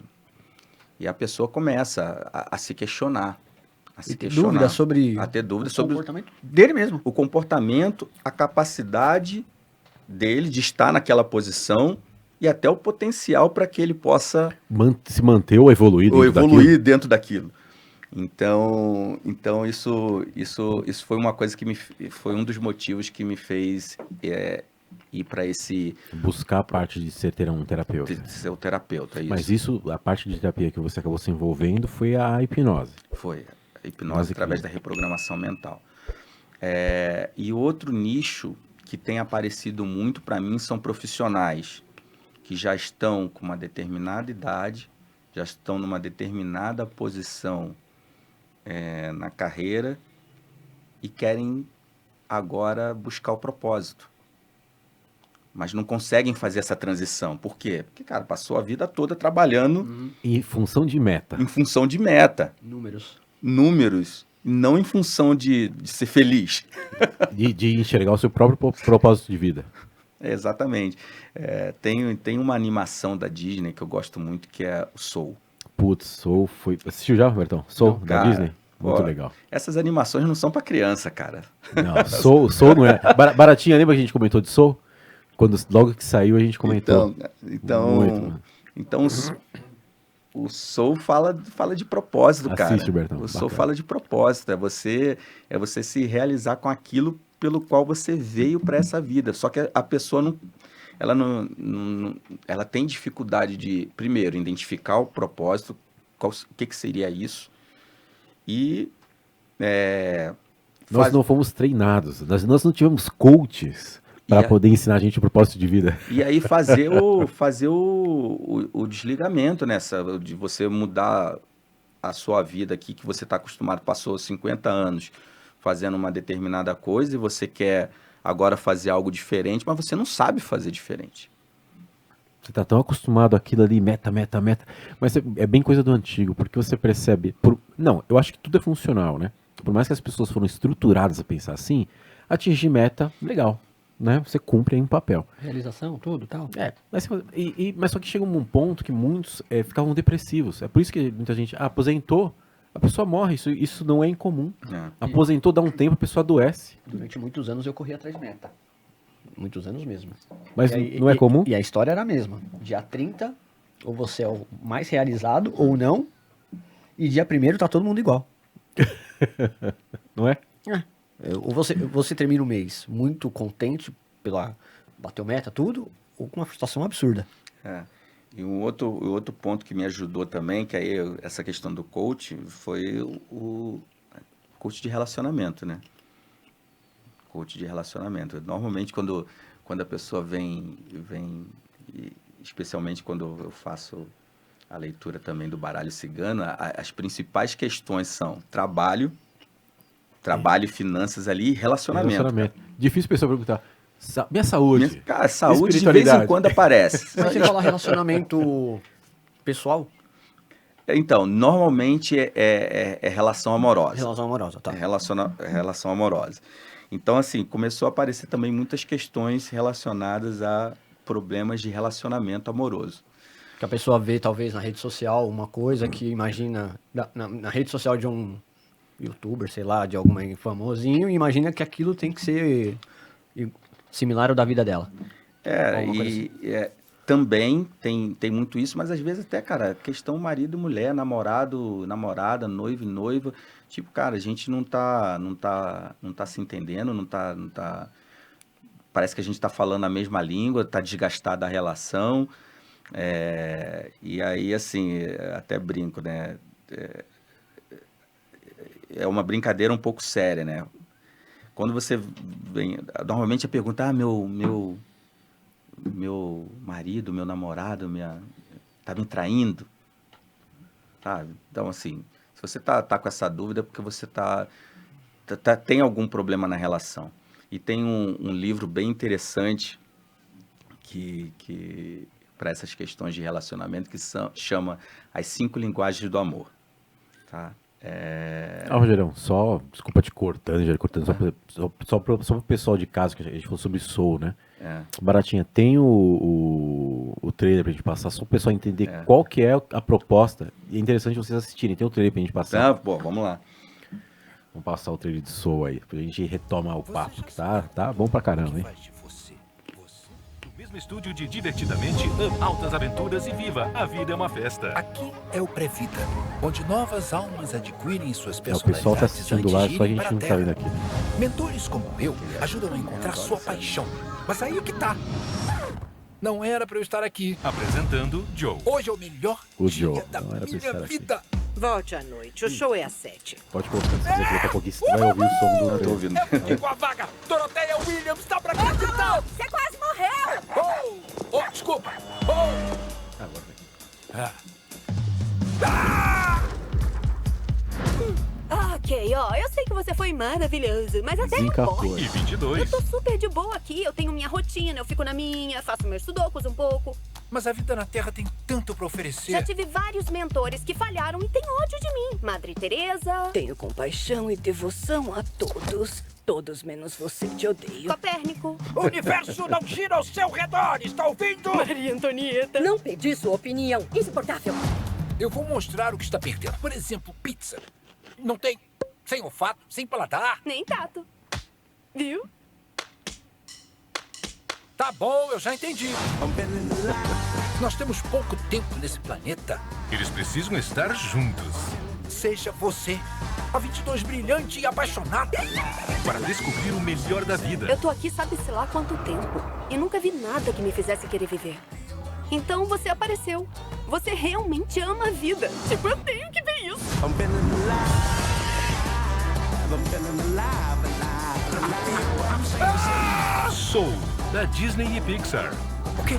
a pessoa começa a se questionar. A ter dúvida sobre o comportamento dele mesmo. O comportamento, a capacidade dele de estar naquela posição e até o potencial para que ele possa se manter ou evoluir dentro daquilo. Então isso foi uma coisa que foi um dos motivos que me fez ir para esse... Buscar a parte de ser um terapeuta. De ser o terapeuta, isso. Mas a parte de terapia que você acabou se envolvendo foi a hipnose. Foi. Hipnose através da reprogramação mental. E outro nicho que tem aparecido muito para mim são profissionais que já estão com uma determinada idade, já estão numa determinada posição na carreira e querem agora buscar o propósito. Mas não conseguem fazer essa transição. Por quê? Porque, cara, passou a vida toda trabalhando... Em função de meta. Números, não em função de ser feliz. De enxergar o seu próprio propósito de vida. Exatamente. Tem uma animação da Disney que eu gosto muito, que é o Soul. Putz, Soul foi... Assistiu já, Robertão? Soul, Não, da cara, Disney? Muito ó, legal. Essas animações não são pra criança, cara. Não, Soul não é... Baratinha, lembra que a gente comentou de Soul? Logo que saiu, a gente comentou. Então o Soul fala de propósito, cara. Assiste, Bertão, O Soul bacana. fala de propósito. É você se realizar com aquilo pelo qual você veio para essa vida. Só que a pessoa ela tem dificuldade de, primeiro, identificar o propósito, o que seria isso, e Nós não fomos treinados, nós não tivemos coaches para poder ensinar a gente o propósito de vida. E aí fazer o desligamento de você mudar a sua vida aqui, que você está acostumado, passou 50 anos fazendo uma determinada coisa e você quer agora fazer algo diferente, mas você não sabe fazer diferente. Você tá tão acostumado àquilo ali, meta. Mas é bem coisa do antigo, porque você percebe... Não, eu acho que tudo é funcional, né? Por mais que as pessoas foram estruturadas a pensar assim, atingir meta, legal, né? Você cumpre aí um papel. Realização, tudo e tal. Mas só que chega um ponto que muitos ficavam depressivos. É por isso que muita gente aposentou, a pessoa morre. Isso não é incomum. Aposentou, dá um tempo, a pessoa adoece. Durante muitos anos eu corri atrás de meta. Muitos anos mesmo. Mas não é comum? E a história era a mesma. Dia 30, ou você é o mais realizado, ou não. E dia 1º tá todo mundo igual. Não é? Ou você termina o mês muito contente bateu meta, tudo, ou com uma frustração absurda. E o outro ponto que me ajudou também, que aí essa questão do coach, foi o coach de relacionamento, né? Coach de relacionamento. Normalmente, quando a pessoa vem, especialmente quando eu faço a leitura também do baralho cigano, as principais questões são trabalho, finanças ali e relacionamento. Difícil a pessoa perguntar, minha saúde. Cara, saúde de vez em quando aparece. Mas você fala relacionamento pessoal? Então, normalmente é relação amorosa. Relação amorosa, tá. Relação amorosa. Então, assim, começou a aparecer também muitas questões relacionadas a problemas de relacionamento amoroso. Que a pessoa vê, talvez, na rede social, uma coisa que imagina... Na rede social de um youtuber, sei lá, de algum famosinho, e imagina que aquilo tem que ser similar ao da vida dela. Também tem muito isso, mas às vezes até, cara, questão marido e mulher, namorado, namorada, noivo e noiva. Tipo, cara, a gente não tá se entendendo, não tá... Parece que a gente tá falando a mesma língua, tá desgastada a relação. E aí, assim, até brinco, né? É uma brincadeira um pouco séria, né? Quando você vem... Normalmente a pergunta, meu marido, meu namorado, tá me traindo, sabe? Então, assim, se você tá com essa dúvida, é porque você tem algum problema na relação. E tem um livro bem interessante que para essas questões de relacionamento, que chama As 5 Linguagens do Amor, tá? Rogerão, desculpa te cortando, só pro pessoal de casa, que a gente falou sobre Soul, né? Baratinha, tem o trailer pra gente passar, só pro pessoal entender qual que é a proposta. E é interessante vocês assistirem, tem o trailer pra gente passar. Vamos lá. Vamos passar o trailer de Soul aí, pra gente retomar o papo, que tá bom pra caramba, hein? Mesmo estúdio de Divertidamente, altas aventuras e viva, a vida é uma festa. Aqui é o Previda, onde novas almas adquirem suas O personalidades. pessoal tá assistindo lá, antes só a de irem gente para não tá Terra. vendo aqui. Mentores como eu ajudam a encontrar sua paixão. Mas aí que tá. Não era pra eu estar aqui. Apresentando Joe. Hoje é o melhor O dia Joe, da não era pra minha estar aqui. vida. Volte à noite, o show é às 7. Pode colocar, se quiser que daqui a pouquinho você vai ouvir o som do Tô trailer. ouvindo. Eu fiquei com a vaga. Doroteia Williams, dá pra acreditar. Você quase morreu! Desculpa. Agora vem. Ok, eu sei que você foi maravilhoso, mas até Desencapou. agora. E 22. Eu tô super de boa aqui, eu tenho minha rotina, eu fico na minha, faço meus sudokus um pouco. Mas a vida na Terra tem tanto pra oferecer. Já tive vários mentores que falharam e têm ódio de mim. Madre Teresa. Tenho compaixão e devoção a todos. Todos menos você, te odeio. Copérnico. O universo não gira ao seu redor, está ouvindo? Maria Antonieta. Não pedi sua opinião. Insuportável. Eu vou mostrar o que está perdendo. Por exemplo, pizza. Não tem... Sem olfato, sem paladar. Nem tato. Viu? Tá bom, eu já entendi. Nós temos pouco tempo nesse planeta. Eles precisam estar juntos Seja você, a 22 brilhante e apaixonada. para descobrir o melhor da vida. Eu tô aqui sabe-se lá quanto tempo. E nunca vi nada que me fizesse querer viver. Então você apareceu. Você realmente ama a vida. Tipo, eu tenho que ver isso. Soul, da Disney e Pixar. O quê?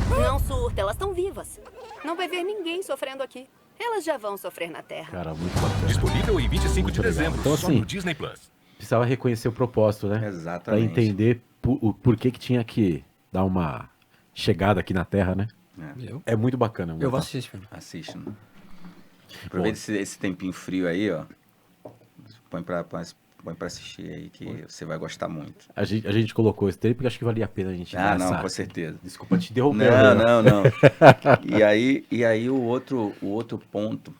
Não surta, elas estão vivas. Não vai ver ninguém sofrendo aqui. Elas já vão sofrer na Terra. Cara, muito bacana. Disponível em 25 de legal. dezembro, Então, só assim, no Disney Plus. Precisava reconhecer o propósito, né? Pra Exatamente. entender o porquê que tinha que dar uma chegada aqui na Terra, né? É muito bacana. Eu vou assistir esse filme. Assiste, né? Aproveita esse tempinho frio aí, ó. Põe pra assistir aí, que você vai gostar muito. A gente colocou esse tempo porque acho que valia a pena a gente dar Não, essa- com certeza. Desculpa te interromper. Não, não. E aí o outro ponto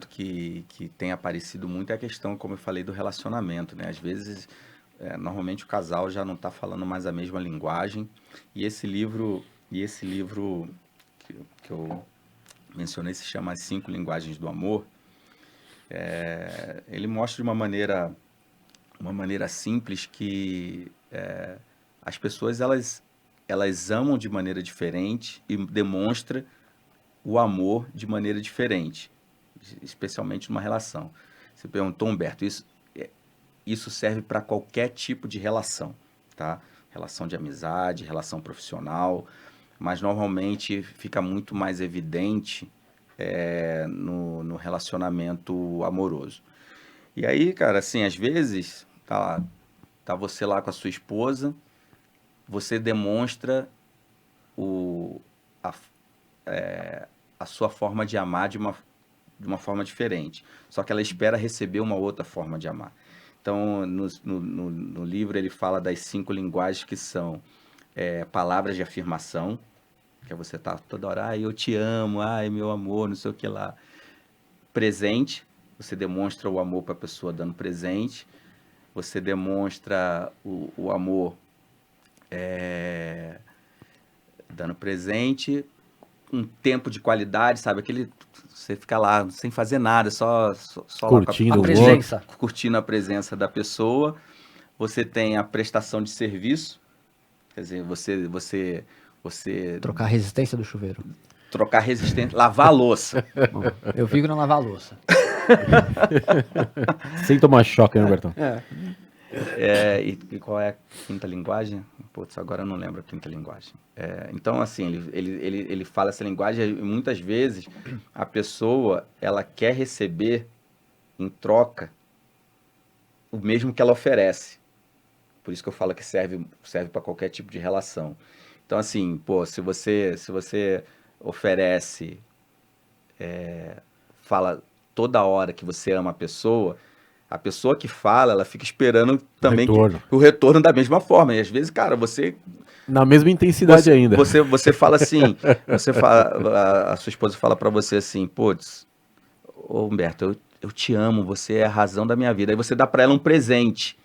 que tem aparecido muito é a questão, como eu falei, do relacionamento, né? Às vezes, normalmente o casal já não está falando mais a mesma linguagem. E esse livro que eu mencionei se chama As 5 Linguagens do Amor. Ele mostra de uma maneira simples que as pessoas elas amam de maneira diferente e demonstra o amor de maneira diferente, especialmente numa relação. Você perguntou, Humberto, isso serve para qualquer tipo de relação, tá? Relação de amizade, relação profissional, mas normalmente fica muito mais evidente no relacionamento amoroso. E aí, cara, assim, às vezes, tá você lá com a sua esposa, você demonstra a sua forma de amar de uma forma diferente. Só que ela espera receber uma outra forma de amar. Então, no livro, ele fala das 5 linguagens que são palavras de afirmação, que é você tá toda hora, ai, eu te amo, ai, meu amor, não sei o que lá. Presente, você demonstra o amor para a pessoa dando presente. Você demonstra o amor dando presente, um tempo de qualidade, sabe? Você fica lá sem fazer nada, só Curtindo lá o presença. curtindo a presença da pessoa. Você tem a prestação de serviço, quer dizer, você Trocar a resistência do chuveiro. trocar resistência, lavar a louça. Bom, eu fico na lavar a louça. Sem tomar choque, né, Bertão? E qual é a 5ª linguagem? Putz, agora eu não lembro a 5ª linguagem. Então, assim, ele fala essa linguagem e muitas vezes a pessoa, ela quer receber em troca o mesmo que ela oferece. Por isso que eu falo que serve para qualquer tipo de relação. Então, assim, se você oferece, fala toda hora que você ama a pessoa que fala, ela fica esperando também o retorno da mesma forma. E às vezes, cara, Na mesma intensidade ainda. Você fala assim, a sua esposa fala pra você assim, putz, ô Humberto, eu te amo, você é a razão da minha vida. Aí você dá pra ela um presente.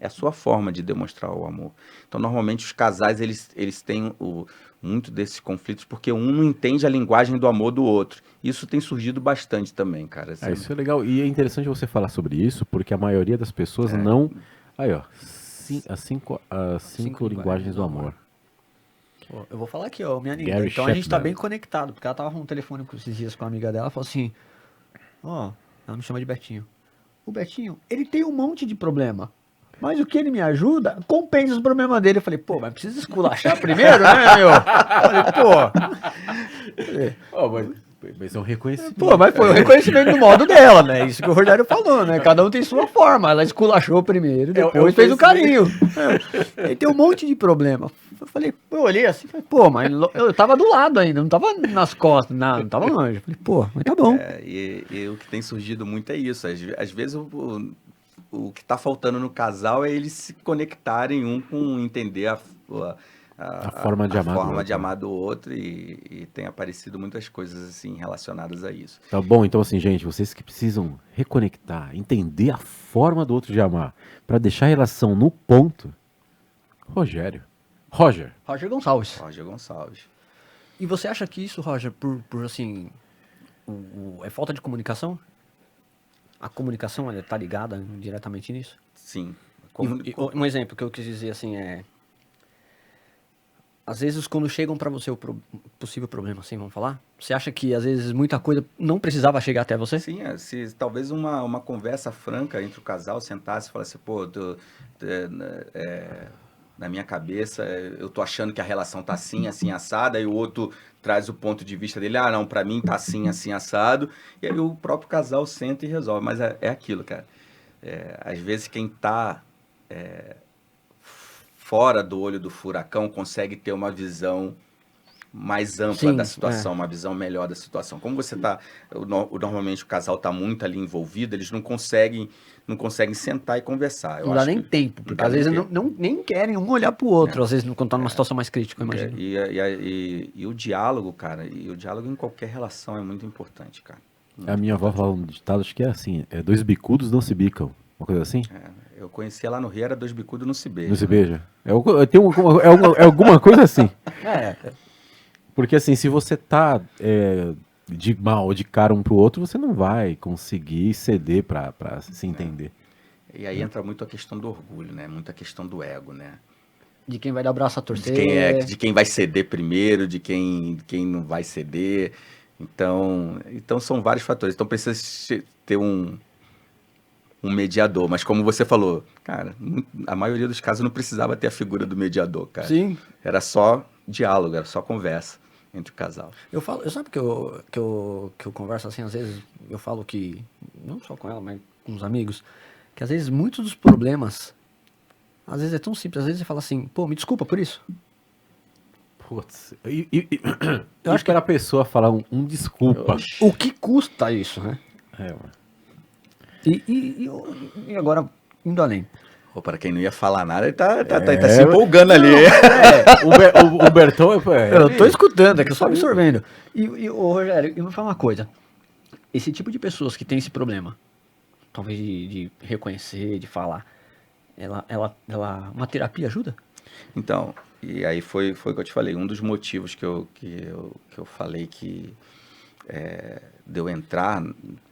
É a sua forma de demonstrar o amor. Então, normalmente, os casais, eles têm muito desses conflitos, porque um não entende a linguagem do amor do outro. Isso tem surgido bastante também, cara. Assim, Isso é legal. E é interessante você falar sobre isso, porque a maioria das pessoas não... Aí, ó. As cinco linguagens do amor. Pô, eu vou falar aqui, ó, minha amiga. Gary Então a gente tá Chapman. bem conectado, porque ela tava no telefone esses dias com a amiga dela, falou assim, ela me chama de Betinho. O Betinho, ele tem um monte de problema, mas o que ele me ajuda compensa os problemas dele. Eu falei, pô, mas precisa esculachar primeiro, né, meu? Eu falei, Mas é um reconhecimento. pô, mas foi o reconhecimento do modo dela, né? Isso que o Rogério falou, né? Cada um tem sua forma. Ela esculachou primeiro, depois fez o carinho. Ele tem um monte de problema. eu olhei assim, falei, pô, mas eu tava do lado ainda, não tava nas costas, não tava longe. Eu falei, pô, mas tá bom. E o que tem surgido muito é isso. Às vezes o que tá faltando no casal é eles se conectarem um com entender a forma de amar do forma outro, de né? amar do outro e tem aparecido muitas coisas assim relacionadas a isso. Tá bom, então assim, gente, vocês que precisam reconectar, entender a forma do outro de amar, pra deixar a relação no ponto, Roger Gonçalves. Roger Gonçalves. E você acha que isso, Roger, por assim, é falta de comunicação? A comunicação, ela tá ligada diretamente nisso? Sim. Um exemplo que eu quis dizer assim é... Às vezes, quando chegam pra você o possível problema, assim, vamos falar, você acha que, às vezes, muita coisa não precisava chegar até você? Sim, se talvez uma conversa franca entre o casal sentasse e falasse, pô, na minha cabeça, eu tô achando que a relação tá assim, assim, assada, e o outro traz o ponto de vista dele, não, pra mim tá assim, assim, assado, e aí o próprio casal senta e resolve, mas é aquilo, cara. Às vezes quem tá fora do olho do furacão consegue ter uma visão mais ampla da situação, uma visão melhor da situação. Como você tá, normalmente o casal tá muito ali envolvido, eles não conseguem sentar e conversar. Não dá nem tempo, porque às vezes nem querem um olhar pro outro, às vezes quando tá numa situação mais crítica, eu imagino. E o diálogo, cara, e o diálogo em qualquer relação é muito importante, cara. A minha avó falava um ditado, acho que é assim, dois bicudos não se bicam, uma coisa assim? Eu conhecia lá no Rio, era dois bicudos não se beijam. Não se beija? É alguma coisa assim. Porque assim, se você tá de mal, de cara um pro outro, você não vai conseguir ceder pra se entender. E aí entra muito a questão do orgulho, né? Muita questão do ego, né? De quem vai dar o braço a torcer. De quem vai ceder primeiro, de quem não vai ceder. Então são vários fatores. Então precisa ter um mediador. Mas como você falou, cara, a maioria dos casos não precisava ter a figura do mediador, cara. Sim. Era só diálogo, era só conversa entre o casal. Eu sabe que eu converso assim, às vezes eu falo que, não só com ela, mas com os amigos, que às vezes muitos dos problemas, às vezes é tão simples, às vezes você fala assim, pô, me desculpa por isso. Putz, eu acho que era a pessoa falar um desculpa. O que custa isso, né? Mano. E agora, indo além. Para quem não ia falar nada, ele tá se empolgando ali. O Bertão eu tô escutando, é que eu só absorvendo. Ô, Rogério, me fala uma coisa. Esse tipo de pessoas que tem esse problema, talvez de reconhecer, de falar, uma terapia ajuda? Então, e aí foi o que eu te falei. Um dos motivos que eu falei que de eu entrar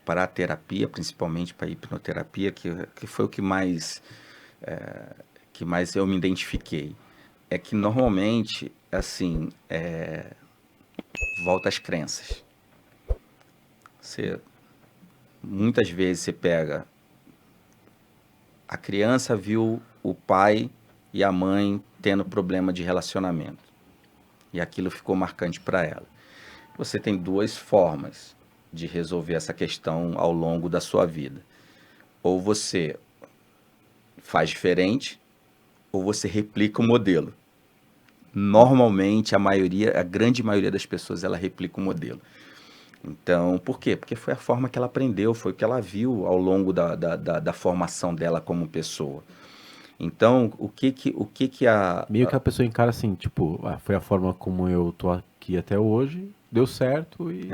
para a terapia, principalmente para a hipnoterapia, que foi o que mais eu me identifiquei, é que normalmente, assim, volta às crenças. Muitas vezes você pega, a criança viu o pai e a mãe tendo problema de relacionamento, e aquilo ficou marcante para ela. Você tem duas formas de resolver essa questão ao longo da sua vida. Ou você faz diferente, ou você replica o modelo. Normalmente, a grande maioria das pessoas, ela replica o modelo. Então, por quê? Porque foi a forma que ela aprendeu, foi o que ela viu ao longo da formação dela como pessoa. Então, o que a... Meio que a pessoa encara assim, tipo, foi a forma como eu tô aqui até hoje, deu certo e...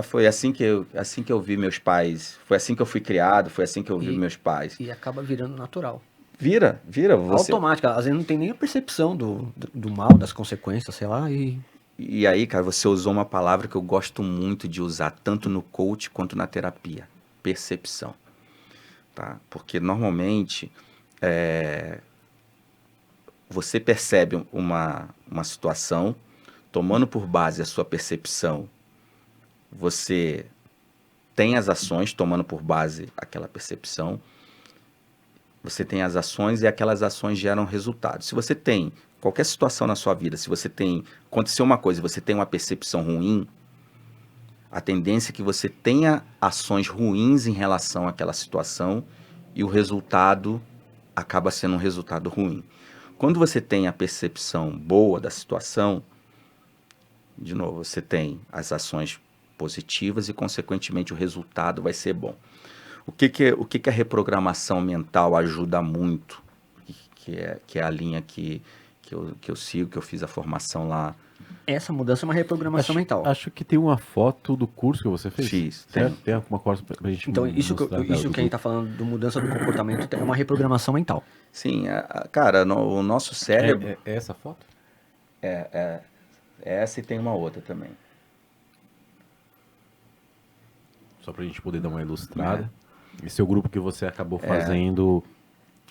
foi assim que eu vi meus pais, foi assim que eu fui criado, foi assim que eu vi meus pais. E acaba virando natural. Vira. Você... Automática, às vezes não tem nem a percepção do mal, das consequências, sei lá, E aí, cara, você usou uma palavra que eu gosto muito de usar, tanto no coach quanto na terapia, percepção. Tá? Porque normalmente... você percebe uma situação, tomando por base a sua percepção, você tem as ações, tomando por base aquela percepção, você tem as ações e aquelas ações geram resultados. Se você tem qualquer situação na sua vida, se aconteceu uma coisa e você tem uma percepção ruim, a tendência é que você tenha ações ruins em relação àquela situação e o resultado acaba sendo um resultado ruim. quando você tem a percepção boa da situação, de novo, você tem as ações positivas e, consequentemente, o resultado vai ser bom. O que a reprogramação mental ajuda muito, que é a linha que eu sigo, que eu fiz a formação lá. Essa mudança é uma reprogramação mental. Acho que tem uma foto do curso que você fez. Fiz, certo? Tem alguma coisa pra gente Então, isso mostrar dela do que a gente curso? está falando de mudança do comportamento é uma reprogramação mental. Sim, cara, o nosso cérebro... É essa foto? É essa e tem uma outra também. Só pra gente poder dar uma ilustrada. Esse é o grupo que você acabou fazendo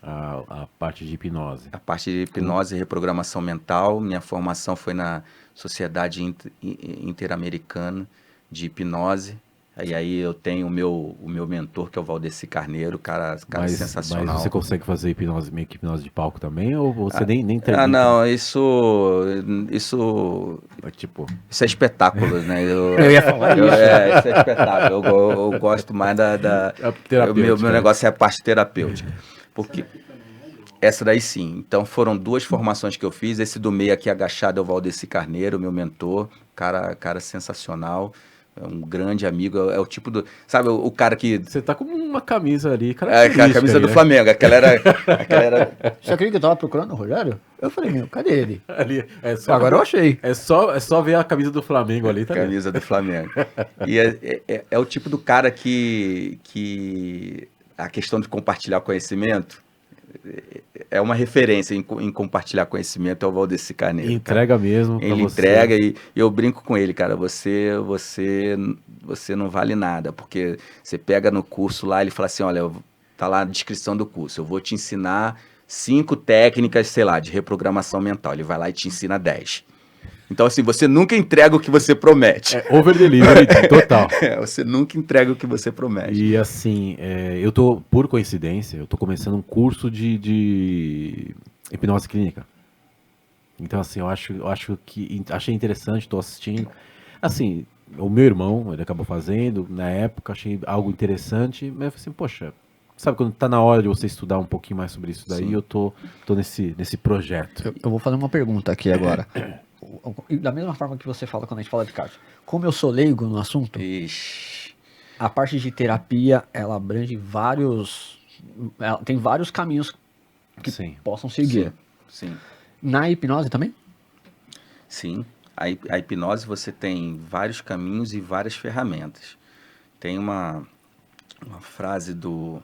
a parte de hipnose. A parte de hipnose e reprogramação mental, minha formação foi na Sociedade Interamericana de Hipnose. E aí eu tenho o meu mentor, que é o Valdeci Carneiro, cara sensacional. Mas você consegue fazer hipnose, meio que hipnose de palco também? Ou você nem treina? Não, isso É tipo... é espetáculo, né? Eu ia falar isso. Isso é espetáculo. Eu gosto mais da terapêutica, meu negócio é a parte terapêutica. Porque essa daí sim. Então foram 2 formações que eu fiz. Esse do meio aqui agachado é o Valdeci Carneiro, meu mentor, cara sensacional. É um grande amigo, é o tipo do... Sabe, o cara que... Você tá com uma camisa ali, a camisa do Flamengo, aquela era... Você acredita que eu tava procurando o Rogério? Eu falei, meu, cadê ele? Ali, Agora eu achei. É só ver a camisa do Flamengo ali, tá vendo? Camisa do Flamengo. E é o tipo do cara que a questão de compartilhar conhecimento é uma referência em compartilhar conhecimento, é o Valdeci Carneiro. Entrega mesmo pra Ele você. entrega e eu brinco com ele, cara, você não vale nada, porque você pega no curso lá, ele fala assim, olha, tá lá a descrição do curso, eu vou te ensinar 5 técnicas, sei lá, de reprogramação mental. Ele vai lá e te ensina 10. Então, assim, você nunca entrega o que você promete. Over delivery, total. Você nunca entrega o que você promete. E assim, eu tô, por coincidência, eu tô começando um curso de hipnose clínica. Então, assim, eu acho que achei interessante, tô assistindo. Assim, o meu irmão, ele acabou fazendo, na época, achei algo interessante, mas eu falei assim, poxa, sabe, quando tá na hora de você estudar um pouquinho mais sobre isso daí, Sim. eu tô nesse projeto. Eu vou fazer uma pergunta aqui agora. Da mesma forma que você fala quando a gente fala de caso. Como eu sou leigo no assunto, Ixi. a parte de terapia, ela abrange tem vários caminhos que Sim. possam seguir. Sim. Na hipnose também? Sim. A hipnose você tem vários caminhos e várias ferramentas. Tem uma frase do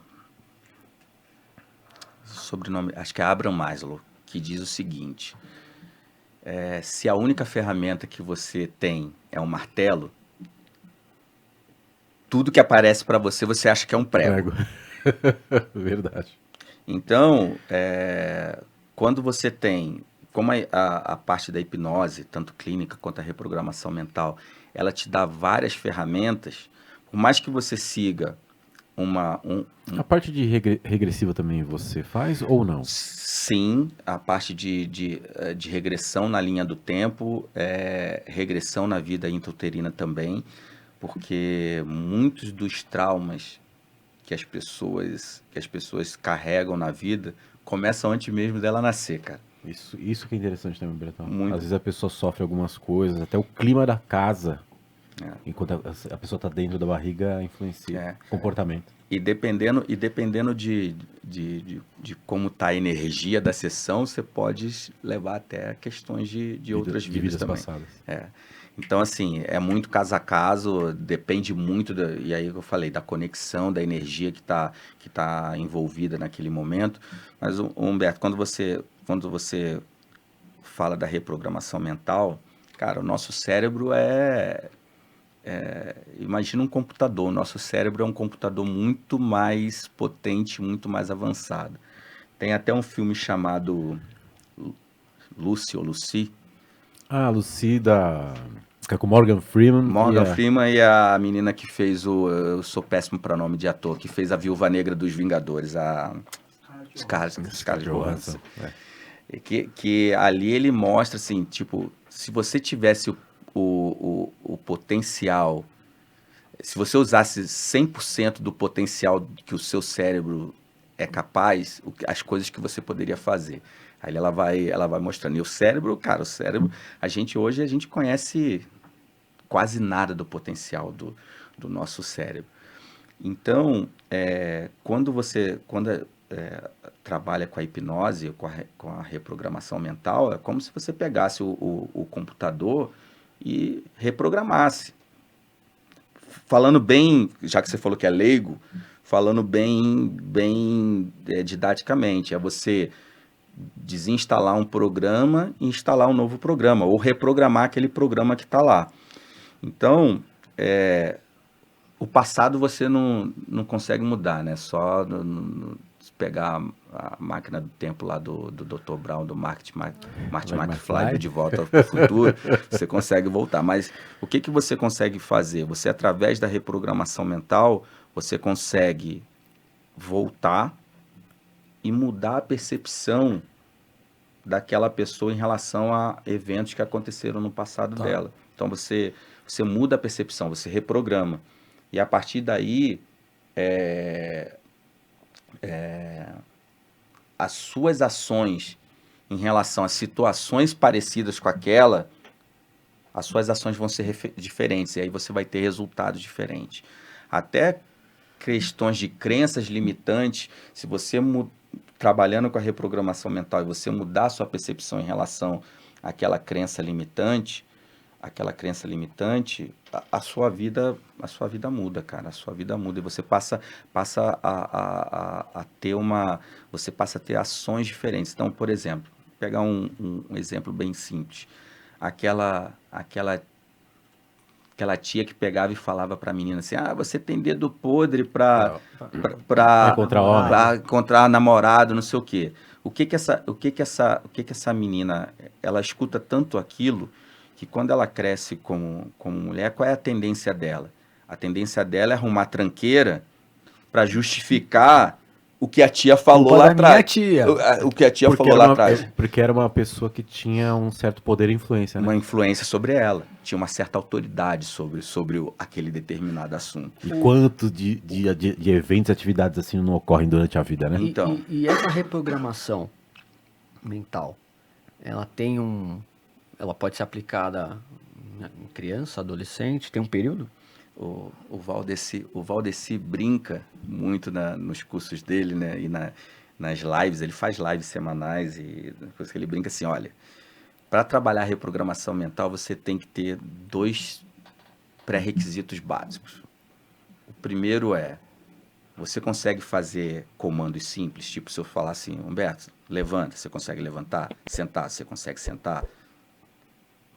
sobrenome, acho que é Abraham Maslow, que diz o seguinte: se a única ferramenta que você tem é um martelo, tudo que aparece para você acha que é um prego. Verdade. Então, quando você tem, como a parte da hipnose, tanto clínica quanto a reprogramação mental, ela te dá várias ferramentas, por mais que você siga A parte de regressiva também você faz ou não? Sim, a parte de regressão na linha do tempo, regressão na vida intrauterina também, porque muitos dos traumas que as pessoas carregam na vida começam antes mesmo dela nascer, cara. Isso que é interessante também, Bretão. Muito. Às vezes a pessoa sofre algumas coisas, até o clima da casa, enquanto a pessoa está dentro da barriga, influencia o comportamento. E dependendo de como está a energia da sessão, você pode levar até questões de outras vidas também. passadas. Então, assim, é muito caso a caso, depende muito, e aí eu falei, da conexão, da energia que tá envolvida naquele momento. Mas, Humberto, quando você fala da reprogramação mental, cara, o nosso cérebro imagina um computador. O nosso cérebro é um computador muito mais potente, muito mais avançado. Tem até um filme chamado Lucy ou Lucy. Ah, Lucida, com Morgan Freeman. Freeman e a menina que fez eu sou péssimo para nome de ator, que fez a Viúva Negra dos Vingadores, a Scarlett Johansson. Que ali ele mostra, assim, tipo, se você tivesse o potencial, se você usasse 100% do potencial que o seu cérebro é capaz, as coisas que você poderia fazer. Aí ela vai mostrando. E o cérebro, cara, hoje a gente conhece quase nada do potencial do nosso cérebro. Então, quando trabalha com a hipnose, com a reprogramação mental, é como se você pegasse o computador e reprogramasse. Falando bem, já que você falou que é leigo, falando bem didaticamente, é você desinstalar um programa e instalar um novo programa, ou reprogramar aquele programa que está lá. Então, o passado você não consegue mudar, né? Só pegar a máquina do tempo lá do Dr. Brown, do Marty McFly, do De Volta para o Futuro, você consegue voltar. Mas o que você consegue fazer? Você, através da reprogramação mental, você consegue voltar e mudar a percepção daquela pessoa em relação a eventos que aconteceram no passado dela. Então, você muda a percepção, você reprograma. E a partir daí, as suas ações em relação a situações parecidas com aquela, as suas ações vão ser diferentes. E aí você vai ter resultados diferentes. Até questões de crenças limitantes, se você trabalhando com a reprogramação mental e você mudar a sua percepção em relação àquela crença limitante, a sua vida muda, cara. A sua vida muda e você passa a ter ações diferentes. Então, por exemplo, pegar um exemplo bem simples. Aquela tia que pegava e falava para a menina assim: você tem dedo podre para encontrar namorado, não sei o quê. O que que essa menina, ela escuta tanto aquilo que quando ela cresce como mulher, qual é a tendência dela? A tendência dela é arrumar tranqueira para justificar o que a tia falou lá atrás. O que a tia falou lá atrás. Porque era uma pessoa que tinha um certo poder e influência, né? Uma influência sobre ela. Tinha uma certa autoridade sobre aquele determinado assunto. E quanto de eventos e atividades assim não ocorrem durante a vida, né? Então. E essa reprogramação mental, ela pode ser aplicada em criança, adolescente, tem um período? O Valdeci brinca muito nos cursos dele, né? E nas lives, ele faz lives semanais e depois que ele brinca assim, olha, para trabalhar a reprogramação mental, você tem que ter 2 pré-requisitos básicos. O primeiro você consegue fazer comandos simples, tipo se eu falar assim, Humberto, levanta, você consegue levantar? Sentar, você consegue sentar?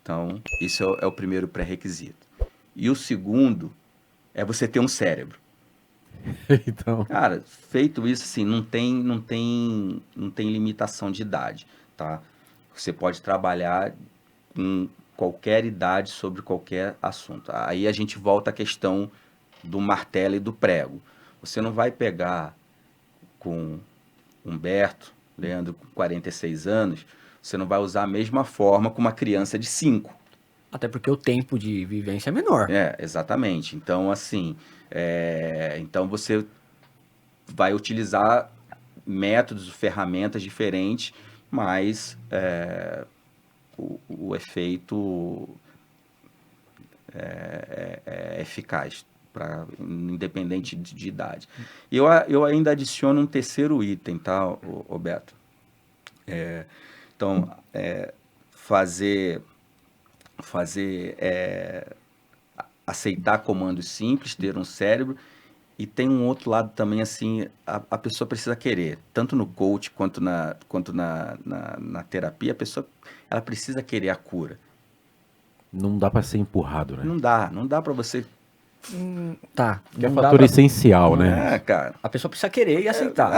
Então, isso é o primeiro pré-requisito. E o segundo é você ter um cérebro. Então, cara, feito isso, assim, não tem limitação de idade, tá? Você pode trabalhar com qualquer idade sobre qualquer assunto. Aí a gente volta à questão do martelo e do prego. Você não vai pegar com Humberto, Leandro, com 46 anos, você não vai usar a mesma forma com uma criança de 5. Até porque o tempo de vivência é menor. Exatamente. Então, assim, então você vai utilizar métodos, ferramentas diferentes, mas o efeito é eficaz, independente de idade. E eu ainda adiciono um terceiro item, tá, Roberto? Então, aceitar comandos simples, ter um cérebro, e tem um outro lado também, assim, a pessoa precisa querer, tanto no coach quanto na terapia, a pessoa ela precisa querer a cura. Não dá para ser empurrado, né? Não dá para você... Tá. Que é fator essencial, né? Cara. A pessoa precisa querer e aceitar.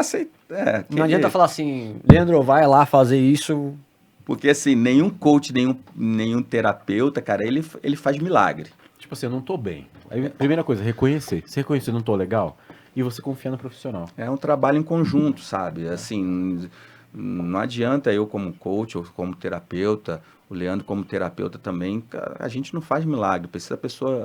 Não adianta falar assim, Leandro, vai lá fazer isso... Porque, assim, nenhum coach, nenhum terapeuta, cara, ele faz milagre. Tipo assim, eu não tô bem. Aí, primeira coisa, reconhecer. Se reconhecer, não tô legal, e você confiar no profissional. É um trabalho em conjunto, sabe? Assim, não adianta eu como coach ou como terapeuta, o Leandro como terapeuta também, a gente não faz milagre, precisa a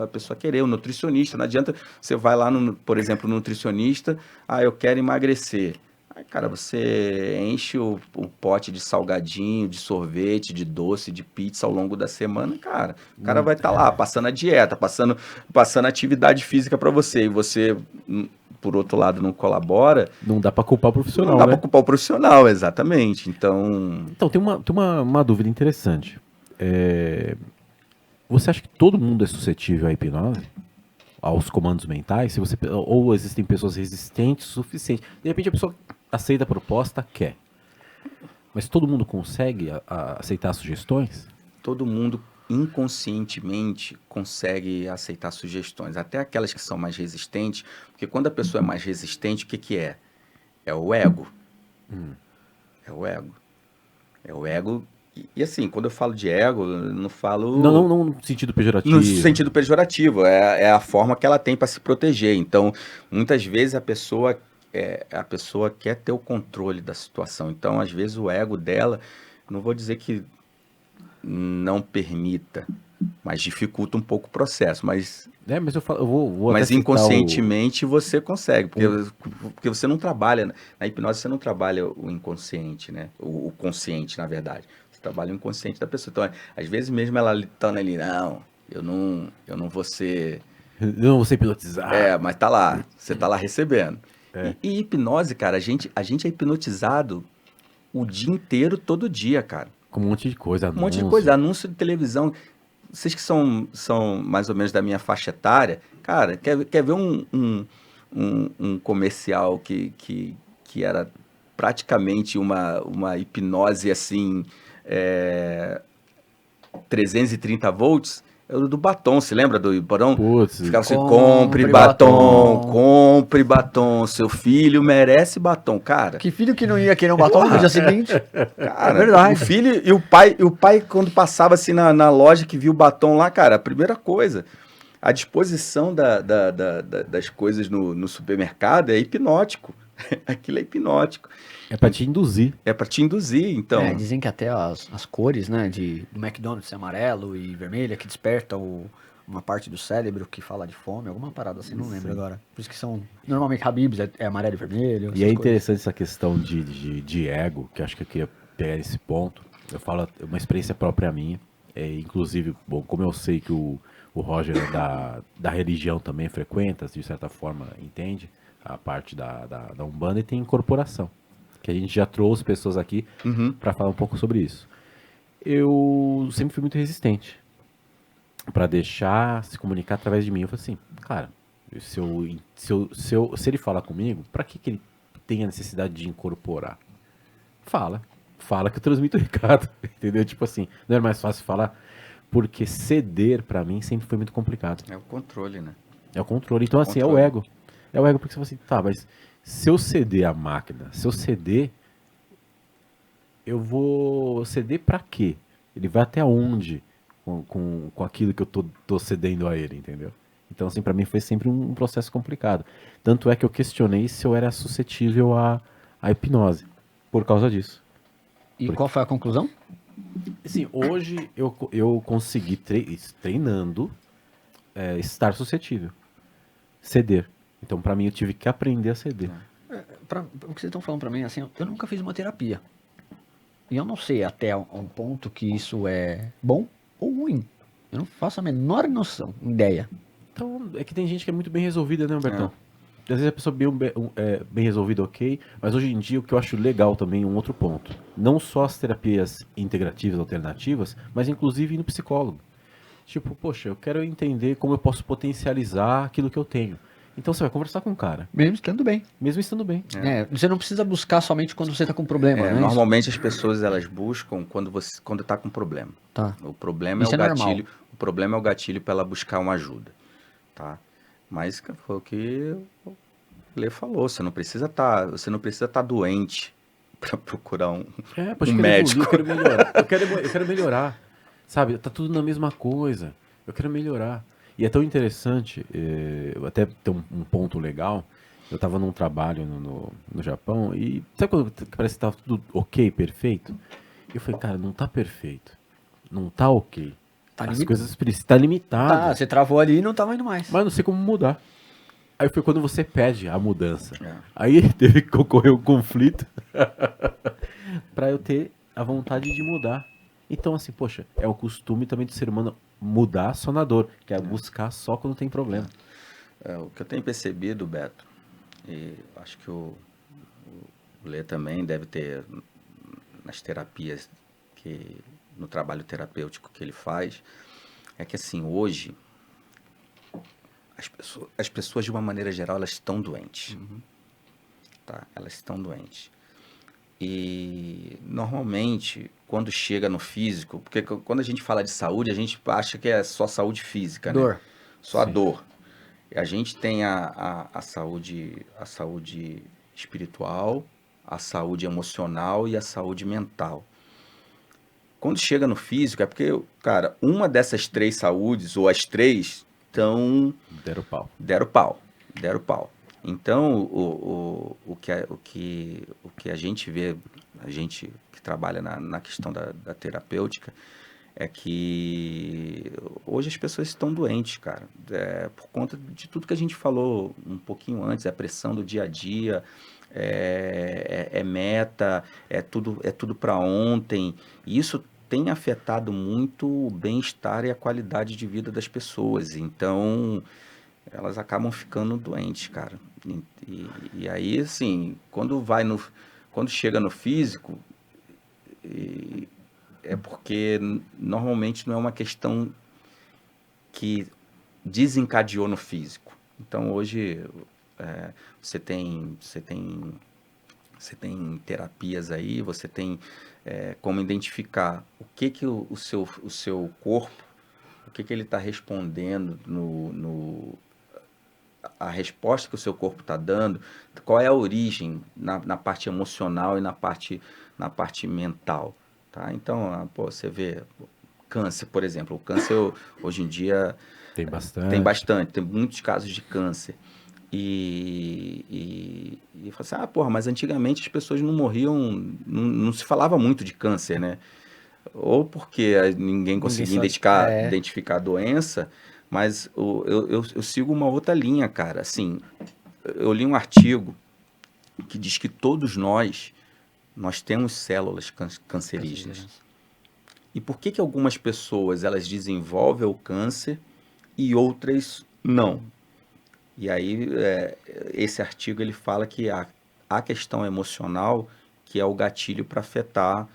pessoa querer, o nutricionista. Não adianta você vai lá, por exemplo, no nutricionista, eu quero emagrecer. Aí, cara, você enche o pote de salgadinho, de sorvete, de doce, de pizza ao longo da semana, cara. O cara vai estar lá, passando a dieta, passando atividade física para você. E você, por outro lado, não colabora. Não dá pra culpar o profissional, Não dá né? pra culpar o profissional, exatamente. Então, Então, tem uma dúvida interessante. Você acha que todo mundo é suscetível à hipnose? Aos comandos mentais? Se você, ou existem pessoas resistentes o suficiente? De repente a pessoa aceita a proposta, quer. Mas todo mundo consegue aceitar sugestões? todo mundo inconscientemente consegue aceitar sugestões, até aquelas que são mais resistentes, porque quando a pessoa é mais resistente, o que que é? É o ego. É o ego. É o ego. E assim, quando eu falo de ego, eu não falo... Não no sentido pejorativo. No sentido pejorativo, é a forma que ela tem para se proteger. Então, muitas vezes a pessoa quer ter o controle da situação. Então, às vezes o ego dela, não vou dizer que não permita, mas dificulta um pouco o processo. Mas mas eu vou mas até citar inconscientemente você consegue, porque você não trabalha, na hipnose você não trabalha o inconsciente, né? O consciente, na verdade. Você trabalha o inconsciente da pessoa. Então, às vezes mesmo ela estando ali, não, eu não vou ser... Eu não vou ser hipnotizado. Mas tá lá, você tá lá recebendo. E hipnose, cara, a gente é hipnotizado o dia inteiro, todo dia, cara. Com um monte de coisa, Um monte de coisa, anúncio de televisão. Vocês que são mais ou menos da minha faixa etária, cara, quer ver um comercial que era praticamente uma hipnose assim, 330 volts? É o do batom, se lembra do batom? Putz, Ficava assim, compre batom, seu filho merece batom, cara. Que filho que não ia querer um batom no dia seguinte? Cara, É verdade. O filho e o pai quando passava assim na loja que viu o batom lá, cara, a primeira coisa, a disposição das coisas no supermercado é hipnótico. Aquilo é hipnótico. É pra te induzir. É pra te induzir, então. Dizem que até as cores, né, do McDonald's ser amarelo e vermelha, que desperta uma parte do cérebro que fala de fome, alguma parada assim, não lembro agora. Por isso que são, normalmente Habib's é amarelo e vermelho. E é interessante essa questão de ego, que acho que eu queria pegar esse ponto. Eu falo uma experiência própria minha. Inclusive, bom, como eu sei que o Roger é da religião também frequenta, de certa forma entende a parte da Umbanda, e tem incorporação. Que a gente já trouxe pessoas aqui para falar um pouco sobre isso. Eu sempre fui muito resistente para deixar se comunicar através de mim. Eu falei assim, cara, se ele falar comigo, para que ele tem a necessidade de incorporar? Fala que eu transmito o recado, entendeu? Tipo assim, não é mais fácil falar, porque ceder para mim sempre foi muito complicado. É o controle, né? É o controle. Então, assim, é o ego. É o ego porque você fala assim, tá, mas se eu ceder a máquina, eu vou ceder pra quê? Ele vai até onde com aquilo que eu tô cedendo a ele, entendeu? Então, assim, pra mim foi sempre um processo complicado. Tanto é que eu questionei se eu era suscetível à hipnose, por causa disso. E qual foi a conclusão? Assim, hoje eu consegui, treinando, estar suscetível. Ceder. Então, pra mim, eu tive que aprender a ceder. O que vocês estão falando pra mim, assim, eu nunca fiz uma terapia. E eu não sei até um ponto que isso é bom ou ruim. Eu não faço a menor noção, ideia. Então, é que tem gente que é muito bem resolvida, né, Humbertão? Às vezes a pessoa bem resolvida, ok. Mas hoje em dia, o que eu acho legal também, um outro ponto. Não só as terapias integrativas, alternativas, mas inclusive ir no psicólogo. Tipo, poxa, eu quero entender como eu posso potencializar aquilo que eu tenho. Então você vai conversar com o cara. Mesmo estando bem. Você não precisa buscar somente quando você tá com problema, né? Normalmente as pessoas elas buscam quando tá com problema. Tá. O problema Isso é o gatilho. normal. O problema é o gatilho para ela buscar uma ajuda, tá? Mas foi o que o Lê falou, você não precisa estar doente para procurar um médico. Eu quero melhorar. Sabe, tá tudo na mesma coisa. Eu quero melhorar. E é tão interessante, até tem um ponto legal. Eu estava num trabalho no Japão e sabe quando parece que tá tudo ok, perfeito? Eu falei, cara, não tá perfeito. Não tá ok. As coisas precisam. Tá limitado. Tá, você travou ali e não tava indo mais. Mas não sei como mudar. Aí foi quando você pede a mudança. É. Aí teve que ocorrer um conflito pra eu ter a vontade de mudar. Então, assim, poxa, é o costume também do ser humano mudar só na dor, que é buscar só quando tem problema. O que eu tenho percebido, Beto, e acho que o Lê também deve ter nas terapias, no trabalho terapêutico que ele faz, é que assim, hoje, as pessoas de uma maneira geral, elas estão doentes. Tá? Elas estão doentes. E normalmente, quando chega no físico, porque quando a gente fala de saúde, a gente acha que é só saúde física, né? Dor. Só a dor. A gente tem a saúde espiritual, a saúde emocional e a saúde mental. Quando chega no físico, é porque, cara, uma dessas 3 saúdes, ou as 3, Deram pau. Deram pau. Então, o que a gente vê, a gente que trabalha na questão da terapêutica, é que hoje as pessoas estão doentes, cara, por conta de tudo que a gente falou um pouquinho antes, a pressão do dia a dia, meta, é tudo para ontem, e isso tem afetado muito o bem-estar e a qualidade de vida das pessoas, então elas acabam ficando doentes, cara, e aí, assim, quando chega no físico, é porque normalmente não é uma questão que desencadeou no físico. Então, hoje, você tem terapias aí, você tem como identificar o que o seu corpo, o que ele está respondendo a resposta que o seu corpo está dando, qual é a origem na parte emocional e na parte mental. Tá? Então, você vê câncer, por exemplo. O câncer, hoje em dia, Tem bastante. Tem muitos casos de câncer. E fala assim, mas antigamente as pessoas não morriam, não se falava muito de câncer, né? Ou porque ninguém conseguia identificar a doença, mas eu sigo uma outra linha, cara. Assim, eu li um artigo que diz que todos nós temos células cancerígenas. E por que algumas pessoas elas desenvolvem o câncer e outras não? E aí, esse artigo ele fala que a questão emocional que é o gatilho para afetar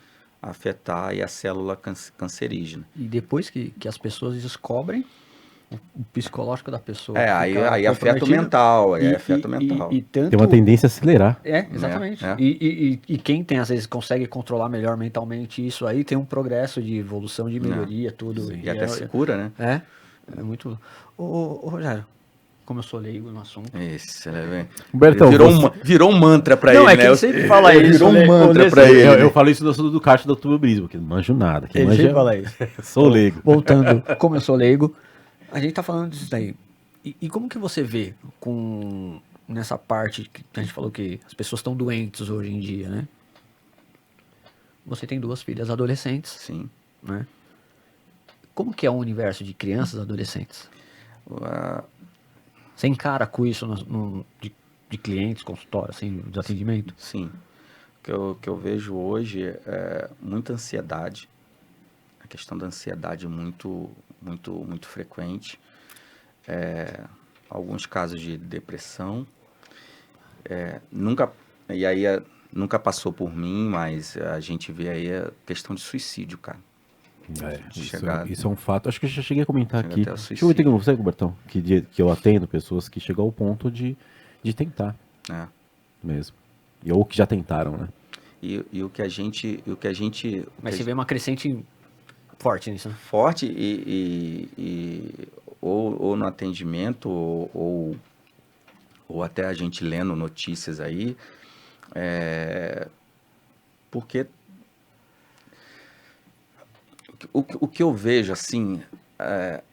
aí a célula cancerígena. E depois que as pessoas descobrem, o psicológico da pessoa aí afeta o mental, afeta o mental. E tanto... Tem uma tendência a acelerar. Exatamente. E quem tem, às vezes, consegue controlar melhor mentalmente isso aí, tem um progresso de evolução, de melhoria, tudo. Sim. E até se cura, né? É muito... Ô, Rogério, como eu sou leigo no assunto... Isso, né? Humbertão, virou um mantra pra ele, né? né? Ele sempre fala isso. Virou um mantra pra ele. Eu falo isso no assunto do kart do automobilismo, que não manjo nada. Ele sempre fala isso. Sou leigo. Voltando, como eu sou leigo, a gente tá falando disso daí. E como que você vê nessa parte que a gente falou que as pessoas estão doentes hoje em dia, né? Você tem 2 filhas adolescentes. Sim. Né? Como que é o universo de crianças e adolescentes? Você encara com isso de clientes, consultório, assim, de atendimento? Sim. O que eu vejo hoje é muita ansiedade. A questão da ansiedade muito frequente. Alguns casos de depressão. Nunca passou por mim, mas a gente vê aí a questão de suicídio, cara. Isso é um fato. Acho que eu já cheguei a comentar aqui. Deixa eu ver com você, Robertão, que eu atendo pessoas que chegam ao ponto de tentar. Mesmo. Ou que já tentaram, né? E o que a gente... Mas você vê uma crescente forte nisso, né? Forte ou no atendimento, ou até a gente lendo notícias aí, porque o que eu vejo, assim,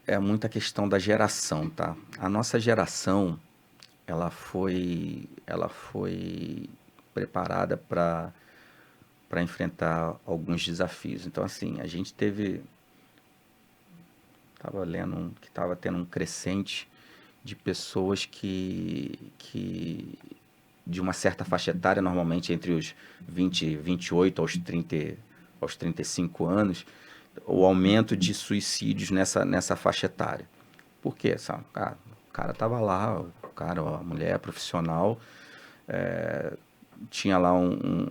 é muita questão da geração, tá? A nossa geração, ela foi preparada para enfrentar alguns desafios. Então, assim, a gente estava lendo que estava tendo um crescente de pessoas que de uma certa faixa etária, normalmente entre os 28 aos 35 anos, o aumento de suicídios nessa faixa etária. Por quê? O cara estava lá, a mulher profissional, tinha lá um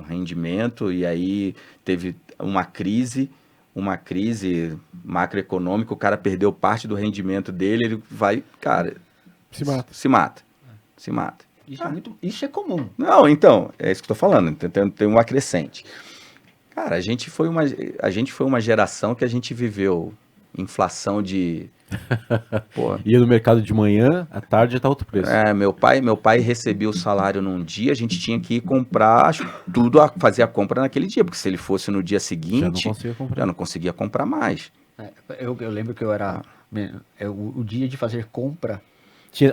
rendimento, e aí teve uma crise macroeconômica, o cara perdeu parte do rendimento dele, ele vai, cara, se mata. Isso é comum. Não, então, é isso que eu tô falando, tem uma crescente. Cara, a gente foi uma geração que a gente viveu inflação de... Pô, Ia no mercado de manhã, à tarde já tá outro preço. meu pai recebia o salário num dia, a gente tinha que ir comprar tudo, fazer a compra naquele dia, porque se ele fosse no dia seguinte, já não conseguia comprar mais. Eu lembro que eu era... O dia de fazer compra...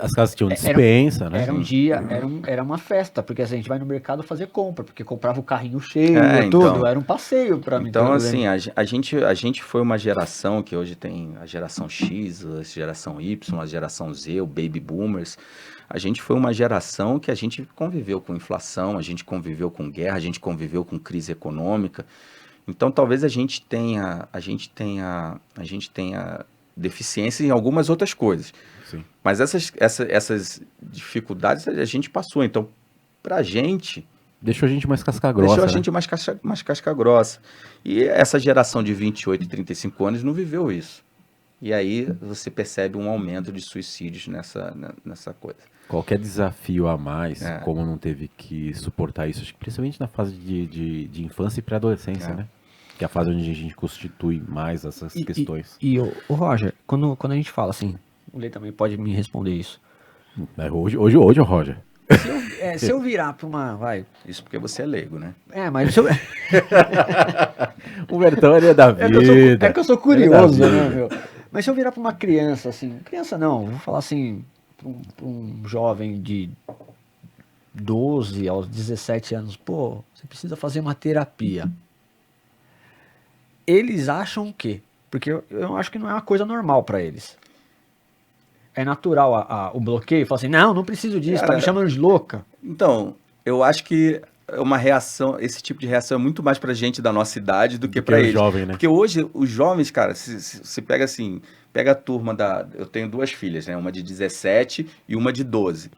As casas tinham dispensa, né? Era um dia, era uma festa, porque assim, a gente vai no mercado fazer compra, porque comprava o carrinho cheio, tudo, era um passeio para mim. Então, assim, a gente foi uma geração que hoje tem a geração X, a geração Y, a geração Z, o Baby Boomers. A gente foi uma geração que a gente conviveu com inflação, a gente conviveu com guerra, a gente conviveu com crise econômica. Então, talvez a gente tenha deficiência em algumas outras coisas. Sim. Mas essas dificuldades a gente passou. Então, pra gente... Deixou a gente mais casca-grossa. Deixou a gente mais casca-grossa. E essa geração de 28 e 35 anos não viveu isso. E aí você percebe um aumento de suicídios nessa coisa. Qualquer desafio a mais, como não teve que suportar isso, acho que principalmente na fase de infância e pré-adolescência, né? Que é a fase onde a gente constitui mais essas questões. E o Roger, quando a gente fala assim, o Lê também pode me responder isso. Hoje, Roger. Se eu virar para uma... Isso porque você é leigo, né? Mas se eu... O Bertão, ele é da vida. É que eu sou curioso, né, meu? Mas se eu virar para uma criança, assim... Criança não, vou falar assim... Para um jovem de 12 aos 17 anos, pô, você precisa fazer uma terapia. Eles acham o quê? Porque eu acho que não é uma coisa normal para eles. É natural o bloqueio, fala assim, não preciso disso, tá me chamando de louca. Então, eu acho que é uma reação, esse tipo de reação é muito mais pra gente da nossa idade do que pra eles. Jovem, né? Porque hoje, os jovens, cara, se pega assim, pega a turma eu tenho 2 filhas, né? Uma de 17 e uma de 12.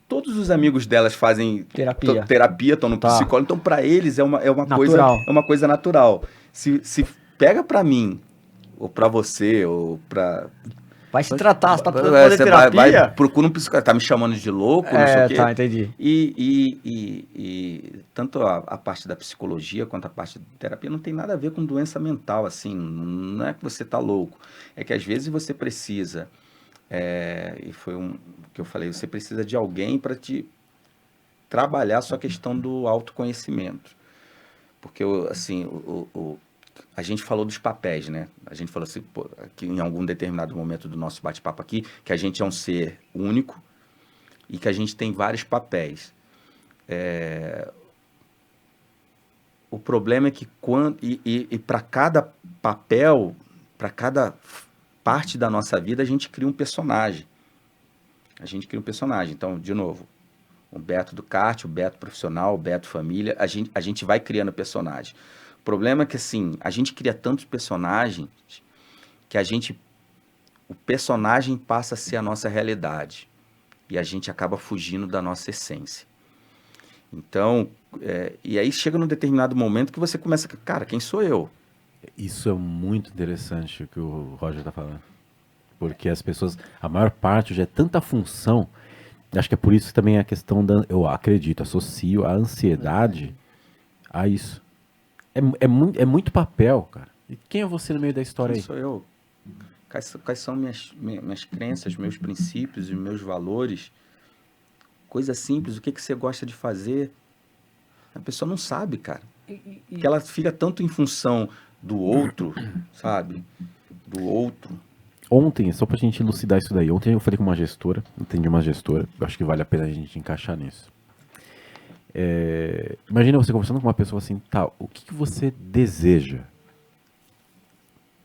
Todos os amigos delas fazem terapia, estão no psicólogo, então pra eles é uma coisa natural. Se pega pra mim, ou pra você, ou pra... Vai se tratar, você tá fazendo terapia? Procura um psicólogo, tá me chamando de louco, não sei o quê. Tá, entendi. E tanto a parte da psicologia quanto a parte da terapia não tem nada a ver com doença mental, assim, não é que você tá louco, é que às vezes você precisa, e foi o que eu falei, você precisa de alguém para te trabalhar a sua questão do autoconhecimento. Porque, assim, a gente falou dos papéis, né? A gente falou assim, que em algum determinado momento do nosso bate-papo aqui, que a gente é um ser único e que a gente tem vários papéis. O problema é que para cada papel, para cada parte da nossa vida, a gente cria um personagem. Então, de novo, o Beto do kart, o Beto profissional, o Beto família, a gente vai criando personagem. O problema é que, assim, a gente cria tantos personagens que o personagem passa a ser a nossa realidade e a gente acaba fugindo da nossa essência. Então, e aí chega num determinado momento que você começa, cara, quem sou eu? Isso é muito interessante o que o Roger está falando. Porque as pessoas, a maior parte já é tanta função, acho que é por isso que também a questão eu acredito, associo a ansiedade a isso. É muito papel, cara. E quem é você no meio da história aí? Quem sou eu? Quais são minhas crenças, meus princípios e meus valores? Coisa simples, o que você gosta de fazer? A pessoa não sabe, cara. Porque ela fica tanto em função do outro, sabe? Do outro. Ontem, só pra gente elucidar isso daí, ontem eu falei com uma gestora, entendi uma gestora, eu acho que vale a pena a gente encaixar nisso. Imagina você conversando com uma pessoa assim, tá, o que você deseja?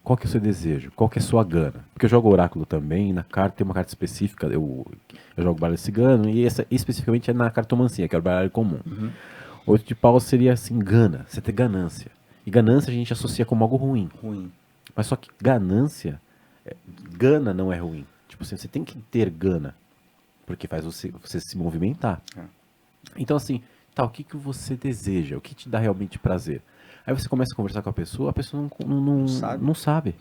qual que é o seu desejo? Qual que é a sua gana? Porque eu jogo oráculo também, e na carta tem uma carta específica, eu jogo baralho cigano, e essa especificamente é na cartomancia, que é o baralho comum. Oito de paus seria assim, gana, você ter ganância. E ganância a gente associa como algo ruim. Mas só que ganância, gana não é ruim. Tipo assim, você tem que ter gana, porque faz você se movimentar. Então assim, o que você deseja? O que te dá realmente prazer? Aí você começa a conversar com a pessoa não sabe.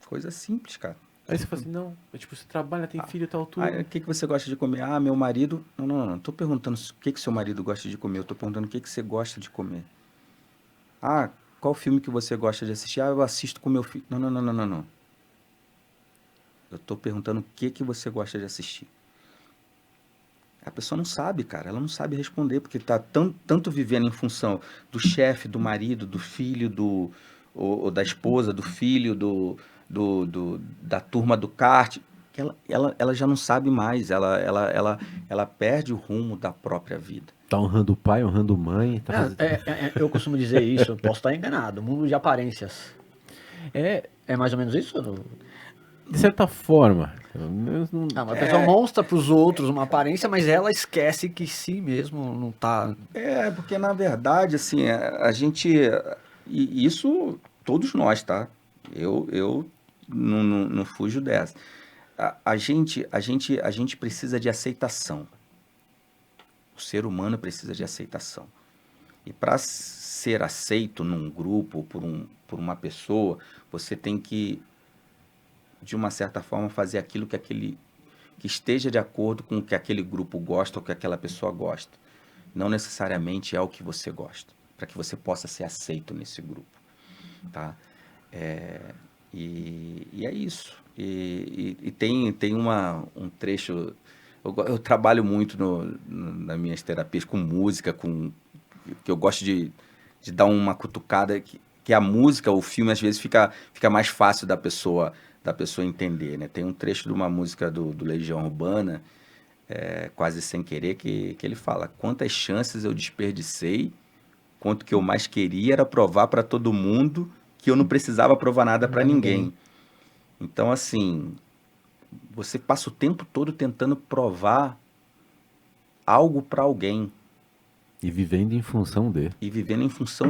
Coisa simples, cara. Aí você fala assim, não, tipo, você trabalha, tem filho e tal, tudo. O que você gosta de comer? Ah, meu marido... Não. Tô perguntando o que seu marido gosta de comer. Eu tô perguntando o que você gosta de comer. Ah, qual filme que você gosta de assistir? Ah, eu assisto com meu filho. Não. Eu tô perguntando o que você gosta de assistir. A pessoa não sabe, cara. Ela não sabe responder, porque tá tanto vivendo em função do chefe, do marido, do filho, ou da esposa, do filho, da turma do kart, que ela já não sabe mais. Ela perde o rumo da própria vida. Tá honrando o pai, honrando mãe. Eu costumo dizer isso, eu posso estar enganado. Mundo de aparências. É mais ou menos isso? De certa forma. A pessoa mostra para os outros uma aparência, mas ela esquece que si mesmo não tá... Porque na verdade, assim, a gente... E isso, todos nós, tá? Eu não fujo dessa. A gente precisa de aceitação. O ser humano precisa de aceitação. E para ser aceito num grupo, por uma pessoa, você tem que, de uma certa forma, fazer aquilo que esteja de acordo com o que aquele grupo gosta ou que aquela pessoa gosta. Não necessariamente é o que você gosta, para que você possa ser aceito nesse grupo. Tá? E é isso. E tem um trecho... Eu trabalho muito nas minhas terapias com música, que eu gosto de dar uma cutucada, que a música, o filme, às vezes fica mais fácil da pessoa entender, né? Tem um trecho de uma música do Legião Urbana, Quase Sem Querer, que ele fala: quantas chances eu desperdicei, quanto que eu mais queria era provar para todo mundo que eu não precisava provar nada para ninguém. Então, assim, você passa o tempo todo tentando provar algo para alguém. E vivendo em função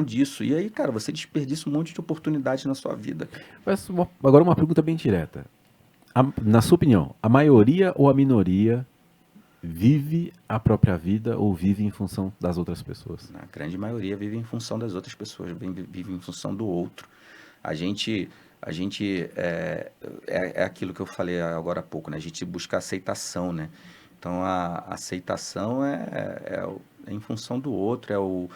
disso. E aí, cara, você desperdiça um monte de oportunidade na sua vida. Mas agora uma pergunta bem direta. Na sua opinião, a maioria ou a minoria vive a própria vida ou vive em função das outras pessoas? A grande maioria vive em função das outras pessoas, vive em função do outro. A gente é aquilo que eu falei agora há pouco, né? A gente busca aceitação, né? Então, a aceitação é em função do outro, é o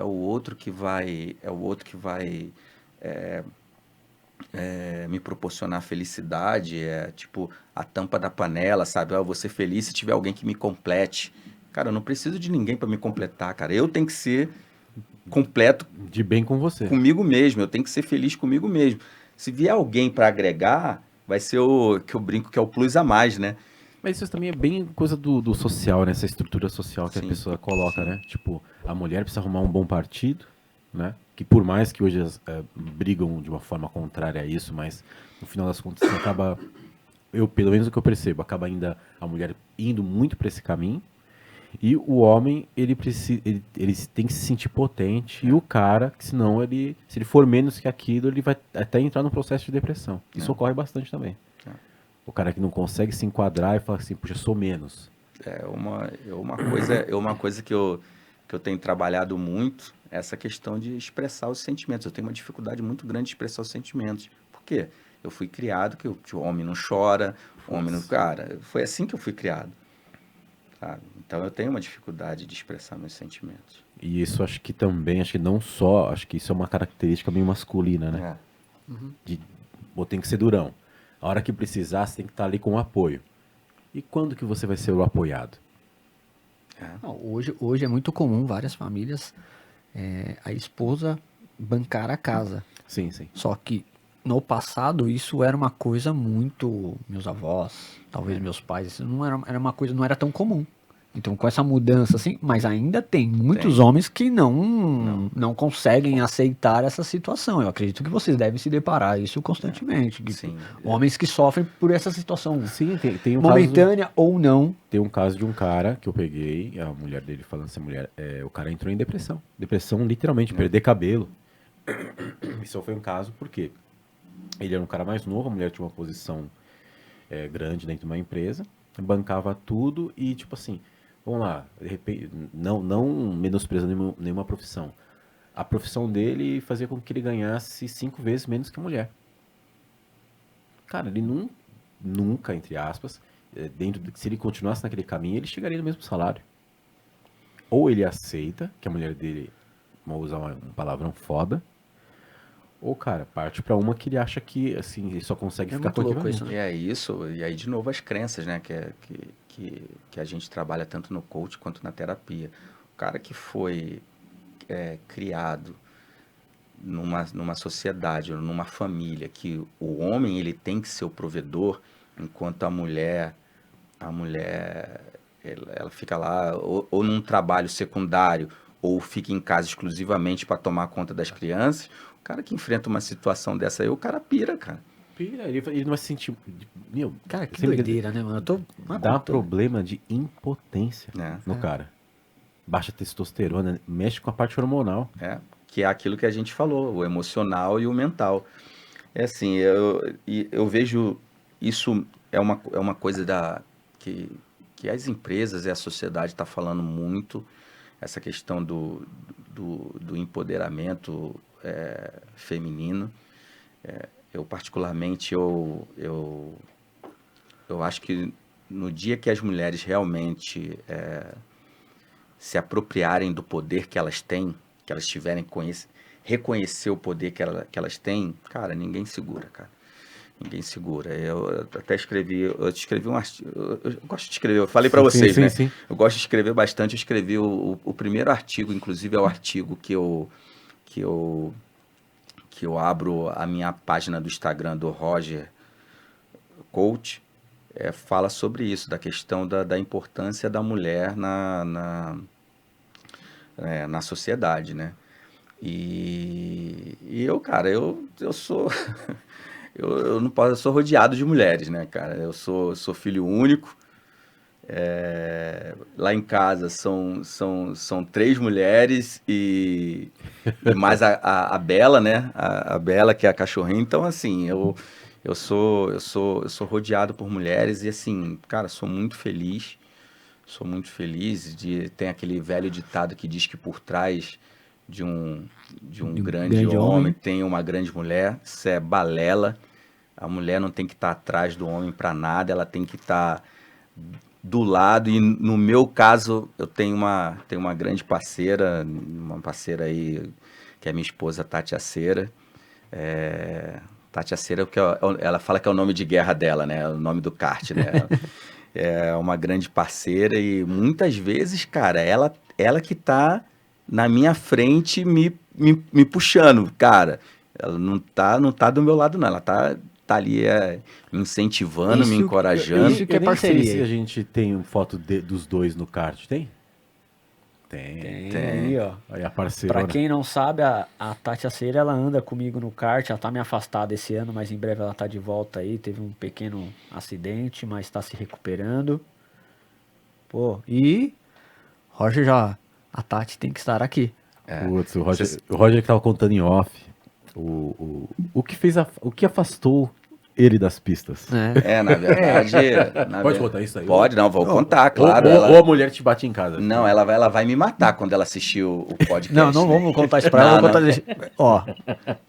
outro que vai me proporcionar felicidade, tipo a tampa da panela, sabe? Eu vou ser feliz se tiver alguém que me complete. Cara, eu não preciso de ninguém para me completar, cara. Eu tenho que ser completo de bem com você, comigo mesmo. Eu tenho que ser feliz comigo mesmo. Se vier alguém para agregar, vai ser o que eu brinco que é o plus a mais, né? Mas isso também é bem coisa do social, né? Essa estrutura social que a pessoa coloca, né? Tipo, a mulher precisa arrumar um bom partido, né? Que por mais que hoje brigam de uma forma contrária a isso, mas no final das contas acaba, pelo menos o que eu percebo, acaba ainda a mulher indo muito para esse caminho. E o homem, ele tem que se sentir potente. E o cara, que senão se ele for menos que aquilo, ele vai até entrar num processo de depressão. Isso ocorre bastante também. O cara que não consegue se enquadrar e fala assim, puxa, eu sou menos. Uma coisa que eu tenho trabalhado muito, é essa questão de expressar os sentimentos. Eu tenho uma dificuldade muito grande de expressar os sentimentos. Por quê? Eu fui criado que o homem não chora, o homem não... Cara, foi assim que eu fui criado. Sabe? Então eu tenho uma dificuldade de expressar meus sentimentos. E isso acho que não só, acho que isso é uma característica meio masculina, né? Tem que ser durão. A hora que precisar, você tem que estar ali com o apoio. E quando que você vai ser o apoiado? Hoje é muito comum, várias famílias, a esposa bancar a casa. Sim, sim. Só que no passado isso era uma coisa muito... Meus avós, talvez meus pais, isso não era uma coisa, não era tão comum. Então, com essa mudança, assim, mas ainda tem muitos homens que não conseguem aceitar essa situação. Eu acredito que vocês devem se deparar isso constantemente. Sim. Homens que sofrem por essa situação Sim, tem um momentânea ou não. Tem um caso de um cara que eu peguei, a mulher dele falando essa mulher, o cara entrou em depressão. Depressão, literalmente, perder cabelo. Isso foi um caso porque ele era um cara mais novo, a mulher tinha uma posição grande dentro de uma empresa, bancava tudo e, tipo assim, vamos lá, de repente, não menosprezando nenhuma profissão. A profissão dele fazia com que ele ganhasse 5 vezes menos que a mulher. Cara, ele nunca, entre aspas, se ele continuasse naquele caminho, ele chegaria no mesmo salário. Ou ele aceita que a mulher dele, vamos usar um palavrão foda, ou, cara, parte pra uma que ele acha que, assim, ele só consegue ficar muito com louco aquilo isso, ali. né? E é isso, e aí de novo as crenças, né, que a gente trabalha tanto no coach quanto na terapia. O cara que foi criado numa sociedade, ou numa família, que o homem ele tem que ser o provedor, enquanto a mulher ela fica lá ou num trabalho secundário, ou fica em casa exclusivamente para tomar conta das crianças. O cara que enfrenta uma situação dessa aí, o cara pira, cara. Pira, ele não vai se sentir... Meu, Cara, que sempre doideira, né, mano? Eu tô... dá problema de impotência É. no cara. Baixa testosterona, mexe com a parte hormonal. Que é aquilo que a gente falou, o emocional e o mental. É assim, eu vejo isso é uma coisa que as empresas e a sociedade está falando muito, essa questão do empoderamento feminino. Eu particularmente, eu acho que no dia que as mulheres realmente se apropriarem do poder que elas têm, que elas tiverem reconhecer o poder que elas têm, cara, ninguém segura, cara. Ninguém segura. Eu até escrevi um artigo, eu gosto de escrever, eu falei para vocês, sim, né? Sim. Eu gosto de escrever bastante, eu escrevi o primeiro artigo, inclusive é o artigo que eu abro a minha página do Instagram do Roger Coach, fala sobre isso, da questão da importância da mulher na sociedade, né? E eu, cara, eu sou eu não posso, eu sou rodeado de mulheres, né, cara? Eu sou filho único. Lá em casa são 3 mulheres e mais a Bela, né? A Bela, que é a cachorrinha. Então, assim, eu sou rodeado por mulheres e, assim, cara, sou muito feliz. Sou muito feliz tem aquele velho ditado que diz que por trás de um grande homem tem uma grande mulher. Isso é balela. A mulher não tem que estar atrás do homem para nada, ela tem que estar do lado. E no meu caso, eu tenho uma grande parceira, uma parceira aí, que é minha esposa, Tati Acera. Tati Acera, que ela fala que é o nome de guerra dela, né? O nome do kart, né? É uma grande parceira e muitas vezes, cara, ela que tá na minha frente me puxando, cara. Ela não tá do meu lado, não. Ela tá ali me incentivando, me encorajando. Isso que é Eu nem sei parceria. se a gente tem foto dos dois no kart, tem? Tem aí, ó. Aí a parceira. Pra quem não sabe, a Tati Aceira, ela anda comigo no kart, ela tá meio afastada esse ano, mas em breve ela tá de volta aí, teve um pequeno acidente, mas tá se recuperando. Pô, e Roger a Tati tem que estar aqui. Putz, o Roger que tava contando em off o que afastou ele das pistas. Na verdade... Pode contar isso aí? Pode, não, vou contar, claro. Ou a mulher te bate em casa. Não, ela vai me matar quando ela assistir o podcast. Não vamos contar isso pra ela, vou contar... Ó,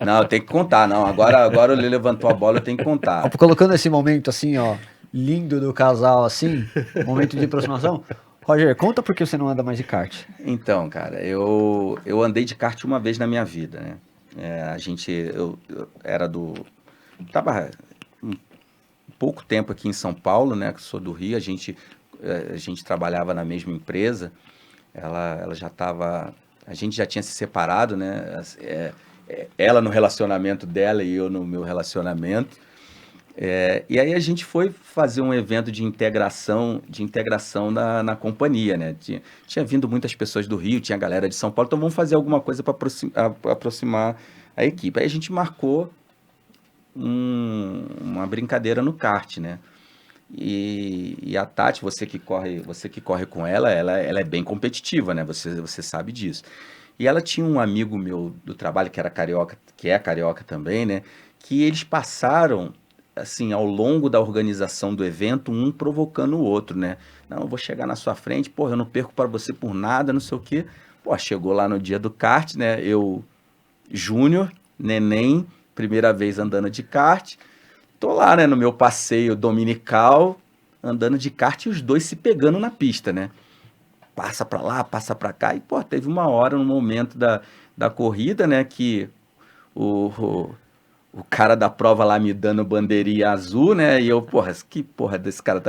Não, eu tenho que contar, não. Agora o Lê levantou a bola, eu tenho que contar. colocando esse momento assim, ó, lindo do casal assim, momento de aproximação. Roger, conta por que você não anda mais de kart. Então, cara, eu andei de kart uma vez na minha vida, né? Eu era tava pouco tempo aqui em São Paulo, né? Que sou do Rio, a gente trabalhava na mesma empresa. Ela já estava, a gente já tinha se separado, né? Ela no relacionamento dela e eu no meu relacionamento. E aí a gente foi fazer um evento de integração na companhia, né? Tinha vindo muitas pessoas do Rio, tinha galera de São Paulo, então vamos fazer alguma coisa para aproximar a equipe. Aí a gente marcou uma brincadeira no kart, né? E a Tati, você que corre com ela é bem competitiva, né? Você sabe disso. E ela tinha um amigo meu do trabalho que é carioca também, né? Que eles passaram, assim, ao longo da organização do evento, um provocando o outro, né? Não, eu vou chegar na sua frente, porra, eu não perco para você por nada, não sei o quê. Pô, chegou lá no dia do kart, né? Eu, Júnior, neném, primeira vez andando de kart. Tô lá, né, no meu passeio dominical, andando de kart e os dois se pegando na pista, né? Passa pra lá, passa pra cá. E, pô, teve uma hora, no momento da corrida, né, que o cara da prova lá me dando bandeirinha azul, né? E eu, porra, que porra desse cara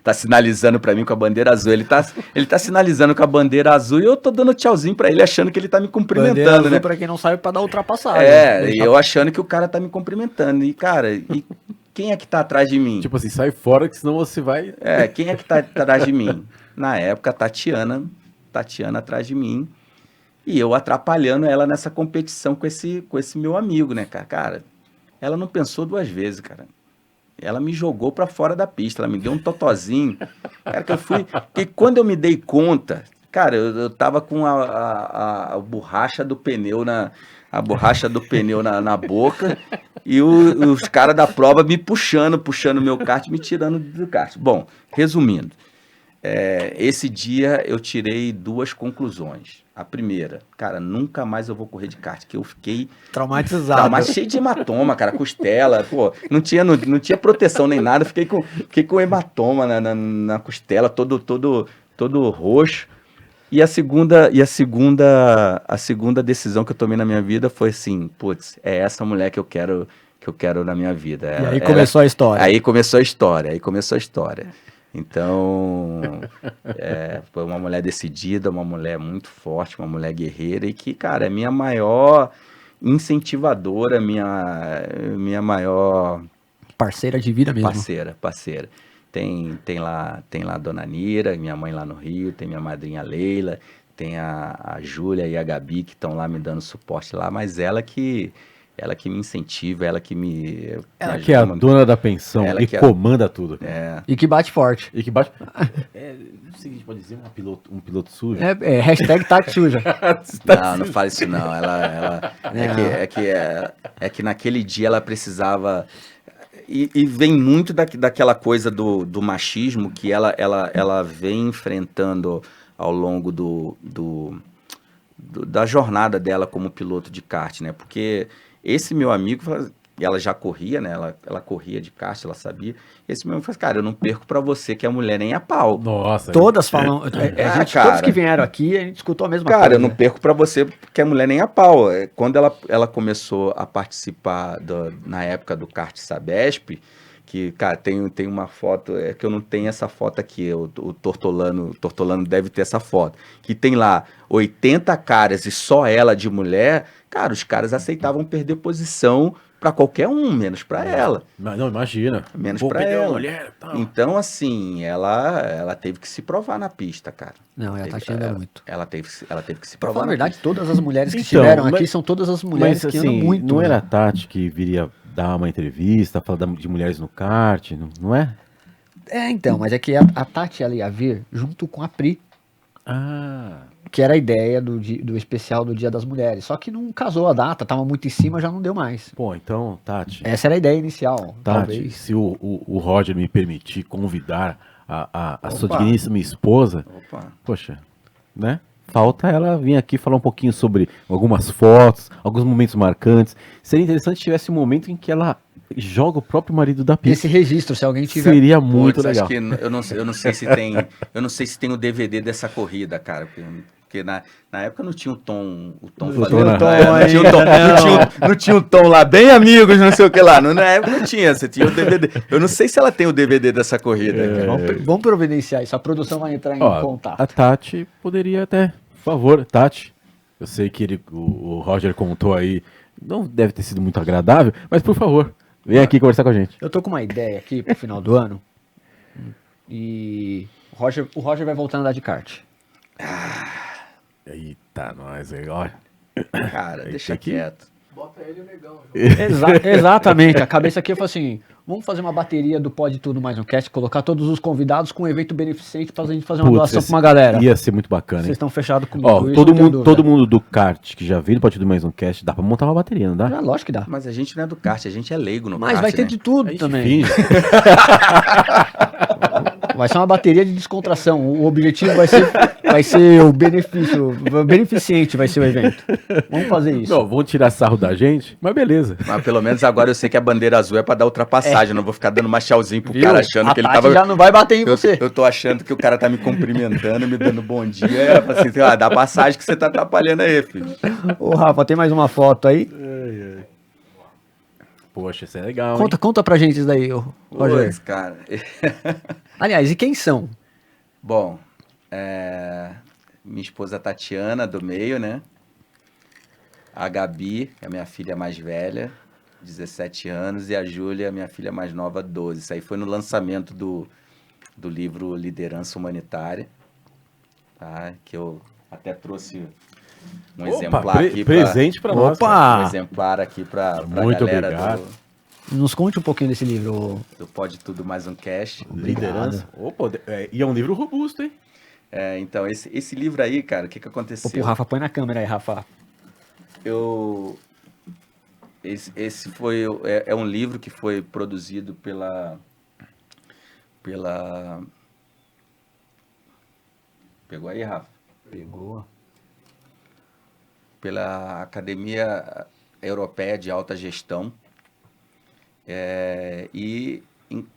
tá sinalizando pra mim com a bandeira azul. Ele tá sinalizando com a bandeira azul e eu tô dando tchauzinho pra ele, achando que ele tá me cumprimentando, Bandeira azul, né? pra quem não sabe, pra dar ultrapassagem. E eu achando que o cara tá me cumprimentando. E, cara, quem é que tá atrás de mim? Tipo assim, sai fora que senão você vai... Quem é que tá atrás de mim? Na época, a Tatiana atrás de mim. E eu atrapalhando ela nessa competição com esse meu amigo, né, cara? Cara, ela não pensou duas vezes, cara. Ela me jogou pra fora da pista, ela me deu um totozinho. Cara, que quando eu me dei conta, cara, eu tava com a borracha do pneu na boca e os caras da prova me puxando meu kart, me tirando do kart. Bom, resumindo, esse dia eu tirei 2 conclusões. A primeira, cara, nunca mais eu vou correr de kart, que eu fiquei Traumatizado. cheio de hematoma, cara, costela, pô, não tinha proteção nem nada, fiquei com hematoma na costela, todo roxo. E a segunda decisão que eu tomei na minha vida foi assim, putz, é essa mulher que eu quero na minha vida. E aí começou a história. Aí começou a história. Então, foi uma mulher decidida, uma mulher muito forte, uma mulher guerreira e que, cara, é minha maior incentivadora, minha maior... Parceira de vida mesmo. Parceira. Tem lá a Dona Nira, minha mãe lá no Rio, tem minha madrinha Leila, tem a Júlia e a Gabi que estão lá me dando suporte lá, mas ela que me incentiva, ela que me que é a dona da pensão e comanda tudo. E que bate forte. E que bate... não sei se a gente pode dizer um piloto sujo. Hashtag Tati suja. Não fala isso não. É que naquele dia ela precisava... E vem muito daquela coisa do machismo que ela vem enfrentando ao longo da jornada dela como piloto de kart, né? Porque esse meu amigo, ela já corria, né? Ela corria de kart, ela sabia. Esse meu amigo falou, cara, eu não perco pra você que a mulher nem a pau. Nossa. Todas falam... todos que vieram aqui, a gente escutou a mesma coisa. Cara, eu não perco pra você que a mulher nem a pau. Quando ela começou a participar na época do kart Sabesp, que, cara, tem uma foto, que eu não tenho essa foto aqui, o Tortolano deve ter essa foto, que tem lá 80 caras e só ela de mulher, cara, os caras aceitavam perder posição pra qualquer um, menos pra ela. Não, imagina. Menos pra ela. Mulher, então, assim, ela teve que se provar na pista, cara. Não, ela tá tirando muito. Ela teve que se Pra provar falar a na verdade, pista. todas as mulheres que estiveram aqui são todas as mulheres mas, que assim, andam muito. Não né? era a Tati que viria dar uma entrevista, falar de mulheres no kart, não é? Então, mas é que a Tati ela ia vir junto com a Pri, que era a ideia do especial do Dia das Mulheres. Só que não casou a data, tava muito em cima, já não deu mais. Pô, então, Tati... Essa era a ideia inicial, Tati, talvez. se o Roger me permitir convidar a sua digníssima esposa, poxa, né? Falta ela vir aqui falar um pouquinho sobre algumas fotos, alguns momentos marcantes. Seria interessante se tivesse um momento em que ela joga o próprio marido da pista. Esse registro, se alguém tiver... Seria muito legal. Acho que eu não sei se tem o DVD dessa corrida, cara, porque na época não tinha o Tom não tinha o Tom lá, bem amigos, não sei o que lá. Na época não tinha, você tinha o DVD. Eu não sei se ela tem o DVD dessa corrida. Vamos providenciar isso, a produção vai entrar em contato. A Tati poderia até, por favor, Tati, eu sei que o Roger contou aí, não deve ter sido muito agradável, mas por favor, Vem aqui conversar com a gente. Eu tô com uma ideia aqui pro final do ano. E o Roger vai voltar a andar de kart. Eita, nós aí, olha. Cara, deixa aqui. quieto. Exatamente. A cabeça aqui foi assim: vamos fazer uma bateria do Pode Tudo Mais um Cast, colocar todos os convidados com um evento beneficente pra gente fazer uma doação pra uma galera. Ia ser muito bacana, Vocês hein? estão fechados comigo. Ó, isso todo não tenho mundo, dúvida. todo mundo do kart que já veio no Partido Mais um Cast, dá pra montar uma bateria, não dá? Já, lógico que dá. Mas a gente não é do kart, a gente é leigo no Mas kart, vai ter né? de tudo A gente também. finge. Vai ser uma bateria de descontração. O objetivo vai ser o benefício. Beneficente vai ser o evento. Vamos fazer isso. Não, vão tirar sarro da gente, mas beleza. Mas pelo menos agora eu sei que a bandeira azul é pra dar ultrapassagem, eu não vou ficar dando machauzinho pro Viu? cara achando A que ele Tati tava... já não vai bater em você. Eu tô achando que o cara tá me cumprimentando, me dando bom dia. É, assim, dá passagem que você tá atrapalhando aí, filho. Ô, Rafa, tem mais uma foto aí? Poxa, isso é legal, hein? Conta pra gente isso daí, ô, Roger. Pois, cara. Aliás, e quem são? Bom, minha esposa Tatiana, do meio, né? A Gabi, que é a minha filha mais velha, 17 anos, e a Júlia, minha filha mais nova, 12. Isso aí foi no lançamento do livro Liderança Humanitária, tá? Que eu até trouxe um exemplar aqui. presente pra nós. Opa! Um exemplar aqui pra Muito galera obrigado. Nos conte um pouquinho desse livro. do Pode Tudo Mais um Cast. Liderança. Opa, e é um livro robusto, hein? Então, esse livro aí, cara, o que Pô, aconteceu? pro Rafa, põe na câmera aí, Rafa. Esse foi um livro que foi produzido pela pegou aí, Rafa? Pegou. Pela Academia Europeia de Alta Gestão.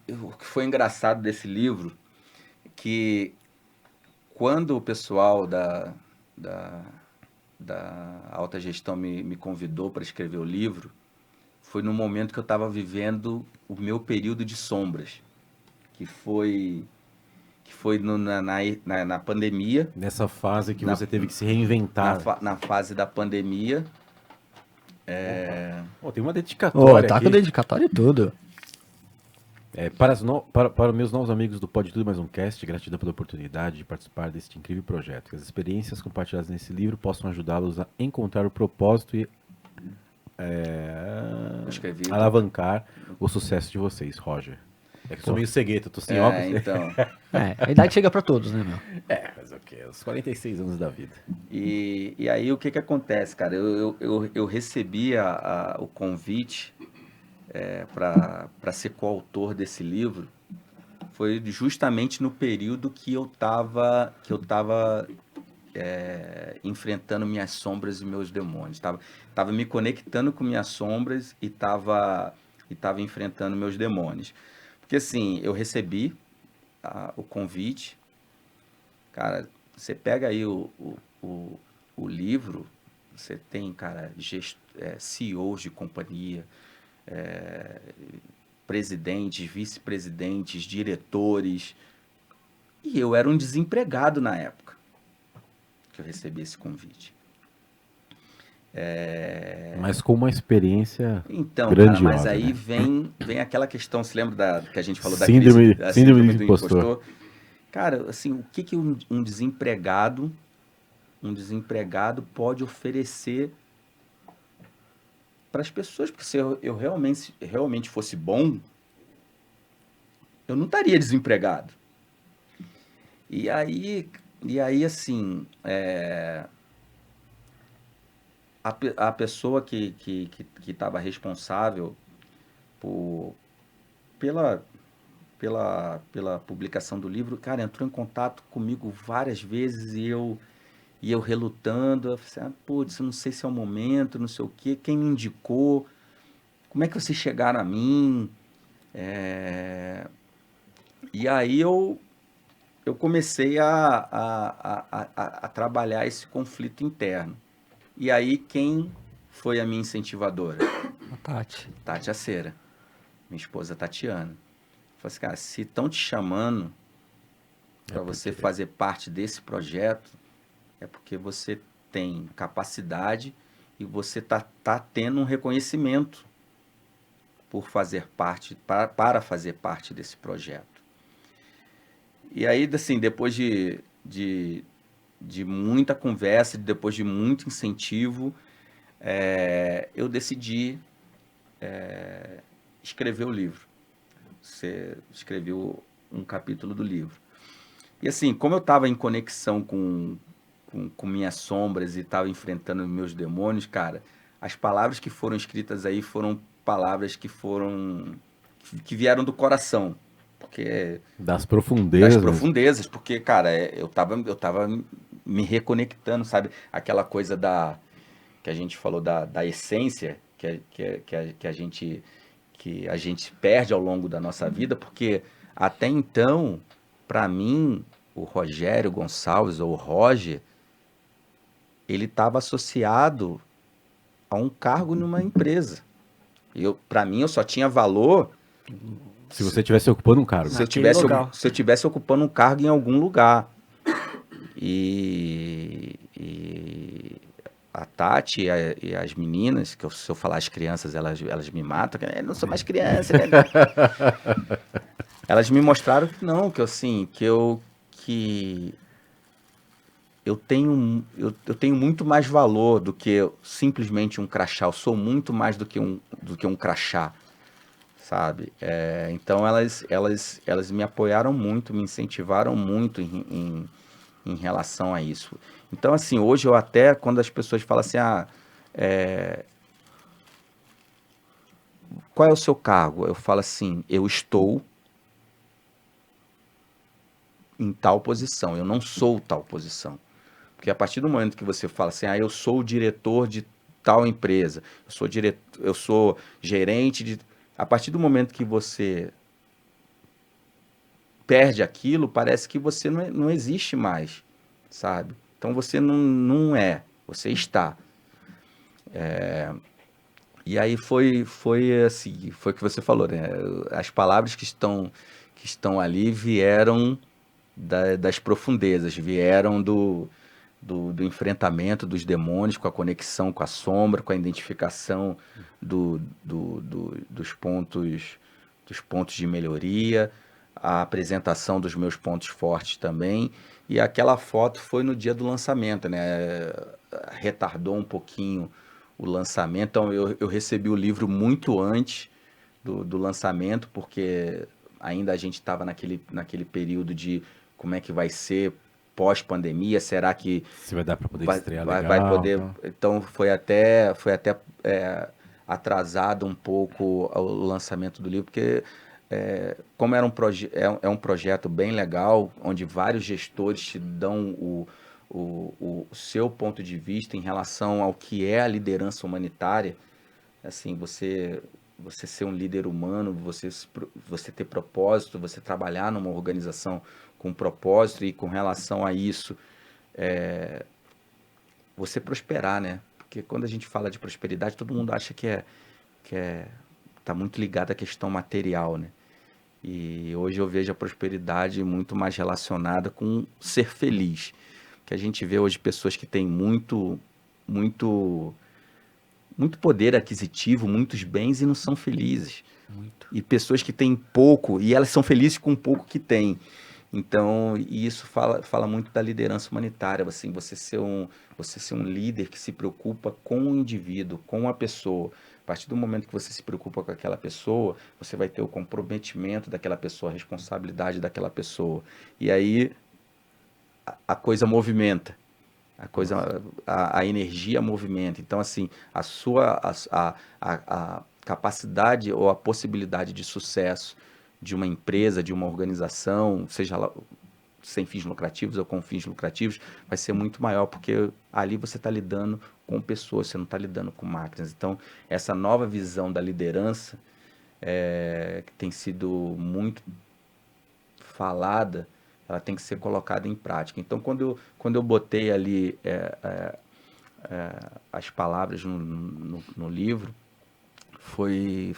O que foi engraçado desse livro que quando o pessoal da alta gestão me convidou para escrever o livro, foi no momento que eu estava vivendo o meu período de sombras, que foi na pandemia, Nessa fase que Na- você teve que se reinventar. na fase da pandemia. Pô, tem uma dedicatória Ô, tá aqui. com dedicatório e tudo. Para meus novos amigos do Pode Tudo Mais um Cast, gratidão pela oportunidade de participar deste incrível projeto. Que as experiências compartilhadas nesse livro possam ajudá-los a encontrar o propósito e Eu escrevi. alavancar o sucesso de vocês, Roger. É que eu sou meio cegueta, eu tô sem óculos. Então. A idade chega pra todos, né, meu? Mas o quê? Os 46 anos da vida. E aí o que acontece, cara? Eu recebi o convite para ser coautor desse livro. Foi justamente no período que eu tava enfrentando minhas sombras e meus demônios. Tava me conectando com minhas sombras e tava enfrentando meus demônios. Porque assim, eu recebi o convite. Cara, você pega aí o livro, você tem, cara, CEOs de companhia, presidentes, vice-presidentes, diretores. E eu era um desempregado na época que eu recebi esse convite. Mas com uma experiência Então, grandiosa, cara, mas aí né? vem aquela questão, se lembra que a gente falou da Síndrome- crise, da síndrome do impostor. Cara, assim, o que um desempregado pode oferecer para as pessoas? Porque se eu realmente fosse bom, eu não estaria desempregado. E aí assim, a pessoa que estava responsável pela publicação do livro, cara, entrou em contato comigo várias vezes e eu relutando, eu falei assim, putz, não sei se é o momento, não sei o quê, quem me indicou, como é que vocês chegaram a mim? E aí eu comecei a trabalhar esse conflito interno. E aí, quem foi a minha incentivadora? A Tati. Tati Acera, minha esposa Tatiana. Falei assim, cara, se estão te chamando para você fazer parte desse projeto, é porque você tem capacidade e você tá tendo um reconhecimento por fazer parte, para fazer parte desse projeto. E aí, assim, depois de muita conversa, depois de muito incentivo, eu decidi escrever o livro. Você escreveu um capítulo do livro. E assim, como eu estava em conexão com minhas sombras e estava enfrentando meus demônios, cara, as palavras que foram escritas aí foram palavras que vieram do coração. Porque Das profundezas. Das profundezas, porque, cara, eu tava me reconectando, sabe? Aquela coisa que a gente falou da essência que a gente perde ao longo da nossa vida, porque até então, para mim, o Rogério Gonçalves, ou o Roger, ele estava associado a um cargo numa empresa. Para mim, eu só tinha valor se você estivesse ocupando um cargo. Se eu tivesse ocupando um cargo em algum lugar. E a Tati e as meninas, que se eu falar as crianças, elas me matam, eu não sou mais criança, né? Elas me mostraram que não, que assim, que eu tenho muito mais valor do que simplesmente um crachá. Eu sou muito mais do que um crachá, sabe? Então elas me apoiaram muito, me incentivaram muito em relação a isso. Então, assim, hoje eu até, quando as pessoas falam assim, qual é o seu cargo? Eu falo assim, eu estou em tal posição, eu não sou tal posição. Porque a partir do momento que você fala assim, eu sou o diretor de tal empresa, eu sou gerente de... A partir do momento que você perde aquilo, parece que você não existe mais, sabe? Então você não é, você está. E aí foi assim, foi o que você falou, né? As palavras que estão ali vieram das profundezas, vieram do enfrentamento dos demônios, com a conexão com a sombra, com a identificação dos pontos de melhoria, a apresentação dos meus pontos fortes também. E aquela foto foi no dia do lançamento, né? Retardou um pouquinho o lançamento. Então eu recebi o livro muito antes do lançamento, porque ainda a gente estava naquele período de como é que vai ser pós-pandemia, será que se vai dar para poder estrear legal? Vai poder, então foi até atrasado um pouco o lançamento do livro, porque como era um projeto bem legal, onde vários gestores te dão o seu ponto de vista em relação ao que é a liderança humanitária, assim, você ser um líder humano, você ter propósito, você trabalhar numa organização com propósito e com relação a isso, você prosperar, né? Porque quando a gente fala de prosperidade, todo mundo acha que tá muito ligado à questão material, né? E hoje eu vejo a prosperidade muito mais relacionada com ser feliz. Que a gente vê hoje pessoas que têm muito poder aquisitivo, muitos bens e não são felizes. Muito. E pessoas que têm pouco e elas são felizes com o pouco que têm. Então, e isso fala muito da liderança humanitária, assim, você ser um líder que se preocupa com o indivíduo, com a pessoa. A partir do momento que você se preocupa com aquela pessoa, você vai ter o comprometimento daquela pessoa, a responsabilidade daquela pessoa. E aí a coisa movimenta, a energia movimenta. Então, assim, a capacidade ou a possibilidade de sucesso de uma empresa, de uma organização, seja lá sem fins lucrativos ou com fins lucrativos, vai ser muito maior, porque ali você está lidando com pessoas, você não está lidando com máquinas. Então, essa nova visão da liderança, que tem sido muito falada, ela tem que ser colocada em prática. Então, quando eu botei ali as palavras no livro, foi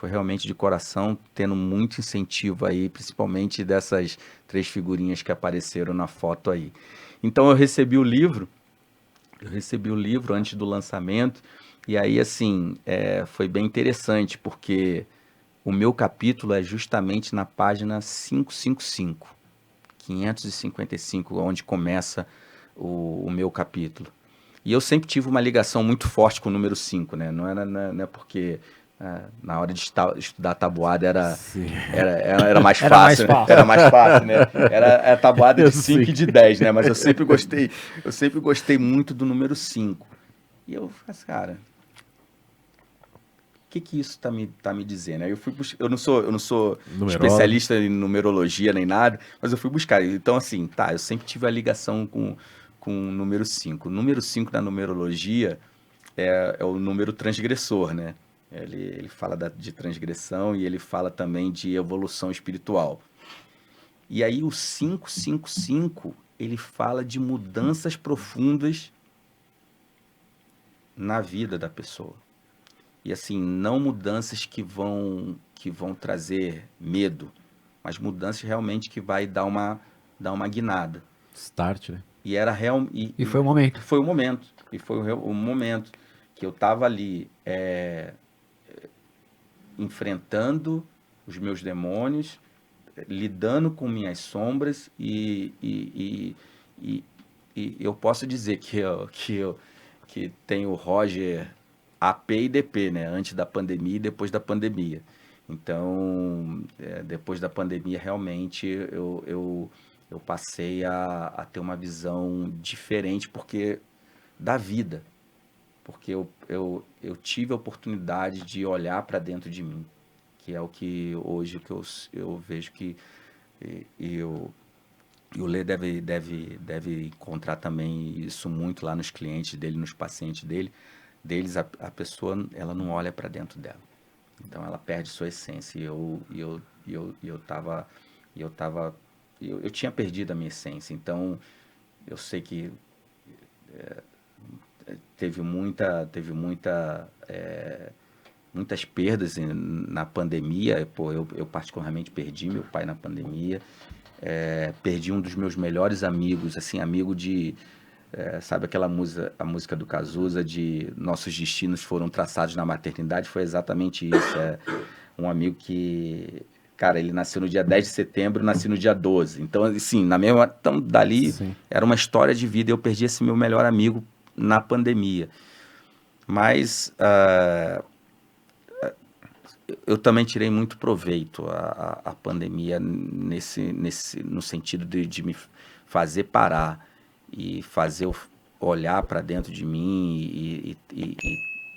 realmente de coração, tendo muito incentivo aí, principalmente dessas 3 figurinhas que apareceram na foto aí. Então eu recebi o livro antes do lançamento, E aí, assim, foi bem interessante, porque o meu capítulo é justamente na página 555, onde começa o meu capítulo. E eu sempre tive uma ligação muito forte com o número 5, né? Não é porque na hora de estudar a tabuada era mais Era mais fácil, fácil. Era mais fácil, né? Era a tabuada Eu de 5 sei. e de 10, né? Mas eu sempre gostei muito do número 5. E eu falei assim, cara, o que isso tá me dizendo? Aí eu não sou Numerólogo. especialista em numerologia nem nada, mas eu fui buscar. Então, assim, eu sempre tive a ligação com o número 5. O número 5 da numerologia é o número transgressor, né? Ele fala de transgressão e ele fala também de evolução espiritual. E aí o 555, ele fala de mudanças profundas na vida da pessoa. E assim, não mudanças que vão trazer medo, mas mudanças realmente que vai dar uma guinada. Start, né? E era real. E foi o momento. Foi o momento. E foi o momento que eu estava ali enfrentando os meus demônios, lidando com minhas sombras e eu posso dizer que tenho o Roger AP e DP, né? Antes da pandemia e depois da pandemia. Então, depois da pandemia, realmente, eu passei a ter uma visão diferente da vida. Porque eu tive a oportunidade de olhar para dentro de mim, que é o que hoje que eu vejo que e o Lê deve encontrar também isso muito lá nos clientes dele, nos pacientes deles, a pessoa ela não olha para dentro dela, então ela perde sua essência. Eu tinha perdido a minha essência, então eu sei que teve muitas perdas na pandemia. Pô, eu particularmente perdi meu pai na pandemia, perdi um dos meus melhores amigos, assim, amigo de, sabe aquela a música do Cazuza de nossos destinos foram traçados na maternidade? Foi exatamente isso. Um amigo que, cara, ele nasceu no dia 10 de setembro, eu nasci no dia 12, então assim, então dali Sim. era uma história de vida. Eu perdi esse meu melhor amigo na pandemia, mas eu também tirei muito proveito a pandemia no sentido de me fazer parar e fazer olhar para dentro de mim e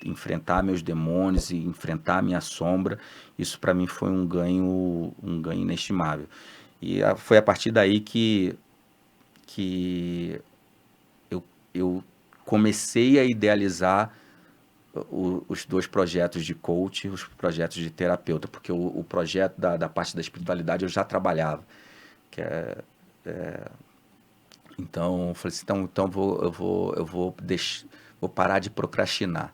enfrentar meus demônios e enfrentar a minha sombra. Isso para mim foi um ganho inestimável. E foi a partir daí que eu comecei a idealizar os dois projetos de coach, os projetos de terapeuta, porque o projeto da parte da espiritualidade eu já trabalhava, então eu falei assim, então eu vou parar de procrastinar.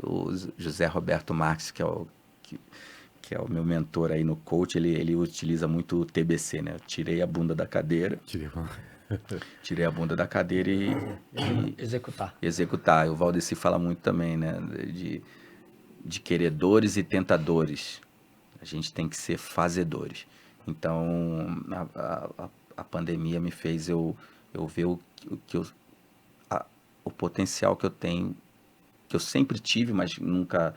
O José Roberto Marques, que é o meu mentor aí no coach, ele utiliza muito o TBC, né? Eu tirei a bunda da cadeira. Tirei a bunda da cadeira e executar. O Valdeci fala muito também, né? De queredores e tentadores. A gente tem que ser fazedores. Então, a pandemia me fez eu ver o potencial que eu tenho, que eu sempre tive, mas nunca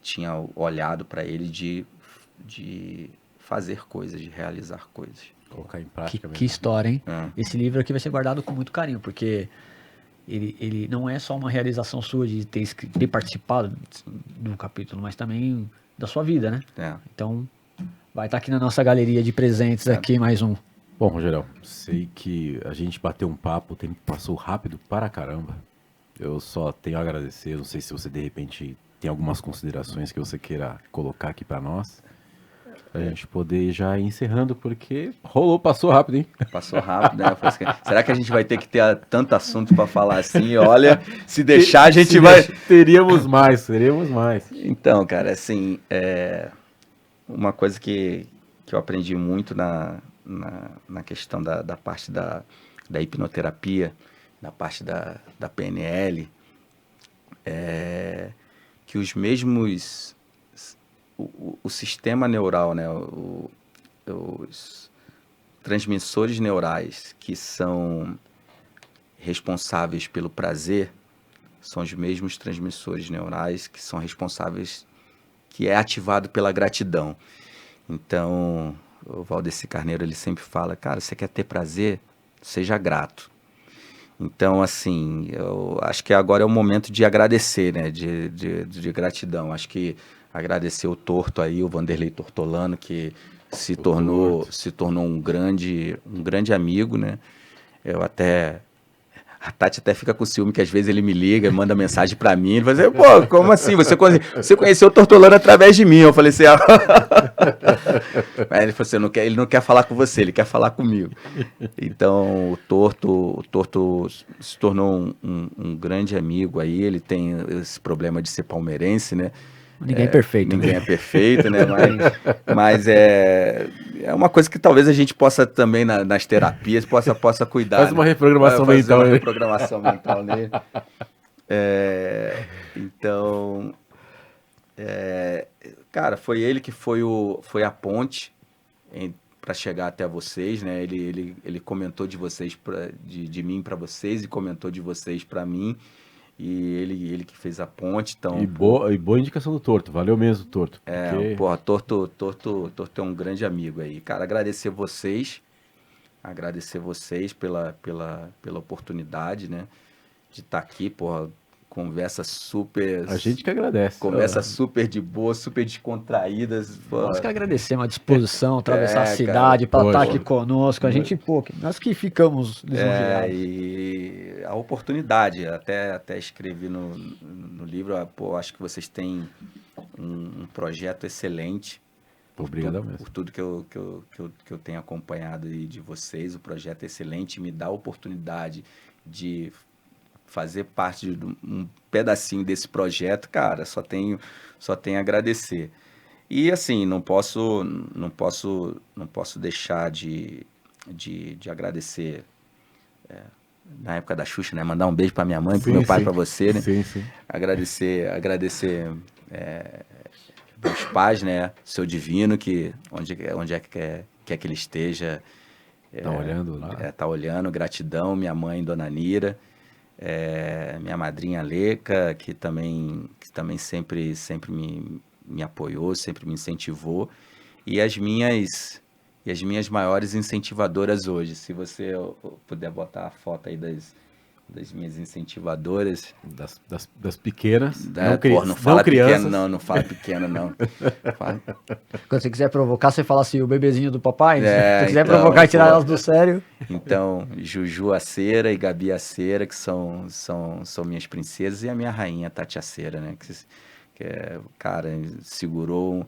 tinha olhado para ele de fazer coisas, de realizar coisas. Colocar em prática mesmo. Que história, hein? Esse livro aqui vai ser guardado com muito carinho, porque ele não é só uma realização sua de ter participado do capítulo, mas também da sua vida, né? Então, vai estar aqui na nossa galeria de presentes aqui mais um. Bom, Rogerão, sei que a gente bateu um papo, o tempo passou rápido para caramba. Eu só tenho a agradecer, não sei se você de repente tem algumas considerações que você queira colocar aqui para nós. Pra gente poder já ir encerrando, porque passou rápido, hein? Passou rápido, né? Será que a gente vai ter que ter tanto assunto para falar assim? Olha, se deixar a gente vai... Teríamos mais. Então, cara, assim, uma coisa que eu aprendi muito na questão da parte da hipnoterapia, na parte da PNL, que os mesmos, o sistema neural, né, os transmissores neurais que são responsáveis pelo prazer são os mesmos transmissores neurais que são responsáveis, que é ativado pela gratidão. Então, o Valdeci Carneiro, ele sempre fala, cara, você quer ter prazer? Seja grato. Então, assim, eu acho que agora é o momento de agradecer, né, de gratidão. Acho que agradecer o Torto aí, o Vanderlei Tortolano, que se tornou um grande amigo, né? A Tati até fica com ciúme que às vezes ele me liga, manda mensagem pra mim, ele fala assim, pô, como assim? Você conheceu o Tortolano através de mim. Eu falei assim, Aí ele falou assim, ele não quer falar com você, ele quer falar comigo. Então o Torto se tornou um grande amigo aí, ele tem esse problema de ser palmeirense, né? Ninguém é perfeito. Ninguém é perfeito, né? Mas é uma coisa que talvez a gente possa também, nas terapias, possa cuidar. Faz uma reprogramação mental. Uma reprogramação mental nele. Então, cara, foi ele que foi a ponte para chegar até vocês, né? Ele comentou de vocês, de mim para vocês, e comentou de vocês para mim. E ele que fez a ponte, então... E boa indicação do Torto, valeu mesmo, Torto. Torto é um grande amigo aí. Cara, agradecer vocês pela oportunidade, né, de estar aqui, porra, conversa super... A gente que agradece. Conversa super de boa, super descontraída. Nós que agradecemos a disposição, atravessar a cidade para estar aqui conosco. A gente, nós que ficamos lisonjeados. E a oportunidade, até escrevi no livro, acho que vocês têm um projeto excelente. Obrigado mesmo. Por tudo que eu tenho acompanhado aí de vocês, o projeto é excelente, me dá a oportunidade de fazer parte de um pedacinho desse projeto, cara, só tenho a agradecer. E assim, não posso deixar de agradecer, na época da Xuxa, né, mandar um beijo para minha mãe, para meu pai, para você, né? Sim. Agradecer meus pais, né, seu Divino, que onde é que quer que ele esteja, tá olhando lá. Tá olhando, gratidão, minha mãe, Dona Nira, minha madrinha Leca, que também sempre me apoiou, sempre me incentivou, e as minhas maiores incentivadoras hoje. Se você puder botar a foto aí das minhas incentivadoras. Das pequenas. Não fala pequena, não fala pequena, não. Quando você quiser provocar, você fala assim, o bebezinho do papai. Se você quiser então, provocar e tirar elas do sério. Então, Juju Acera e Gabi Acera, que são minhas princesas, e a minha rainha, Tati Acera, né? Que cara, segurou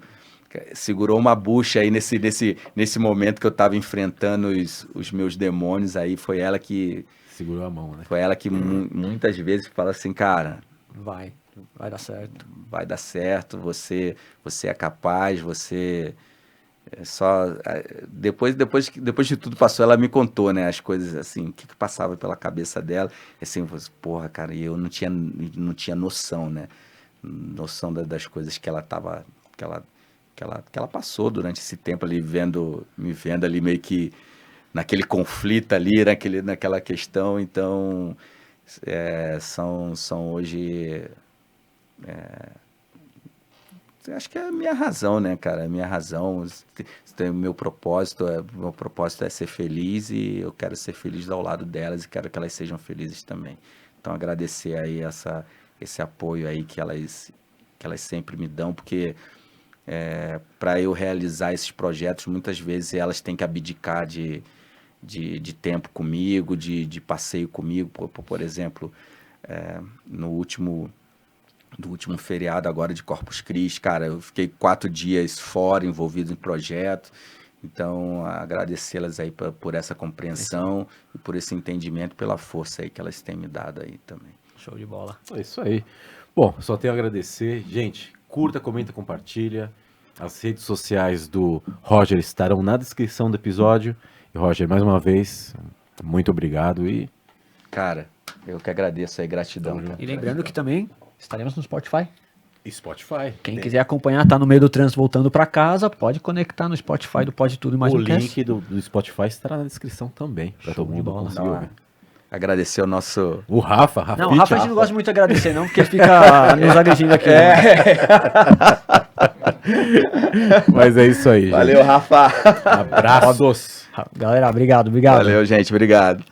uma bucha aí nesse momento que eu estava enfrentando os meus demônios aí. Foi ela que... Segurou a mão, né? Foi ela que muitas vezes fala assim, cara... Vai dar certo. Vai dar certo, você é capaz, você... Só... Depois de tudo passou, ela me contou, né? As coisas, assim, o que passava pela cabeça dela. Assim, porra, cara, e eu não tinha noção, né? Noção das coisas que ela tava... Que ela passou durante esse tempo ali, me vendo ali meio que naquele conflito ali, naquela questão. Então, são hoje... acho que é a minha razão, né, cara? A minha razão, o meu propósito é ser feliz, e eu quero ser feliz ao lado delas e quero que elas sejam felizes também. Então, agradecer aí esse apoio aí que elas sempre me dão, porque... para eu realizar esses projetos, muitas vezes elas têm que abdicar de tempo comigo, de passeio comigo. Por exemplo, no último feriado agora de Corpus Christi, cara, eu fiquei 4 dias fora, envolvido em projeto. Então, agradecê-las aí por essa compreensão e por esse entendimento, pela força aí que elas têm me dado aí também. Show de bola. É isso aí. Bom, só tenho a agradecer. Gente, curta, comenta, compartilha. As redes sociais do Roger estarão na descrição do episódio. E, Roger, mais uma vez, muito obrigado. E cara, Eu que agradeço aí, gratidão. E lembrando que também estaremos no Spotify. Spotify. Quem quiser acompanhar, tá no meio do trânsito voltando pra casa, pode conectar no Spotify do Pode Tudo e Mais O um Cast. link do Spotify estará na descrição também, pra todo mundo conseguir ouvir. Agradecer o nosso... O Rafa, Não, o Rafa a gente não gosta muito de agradecer não, porque fica nos agredindo aqui. Mas é isso aí, gente. Valeu, Rafa. Abraços. Galera, obrigado. Valeu, gente. Obrigado.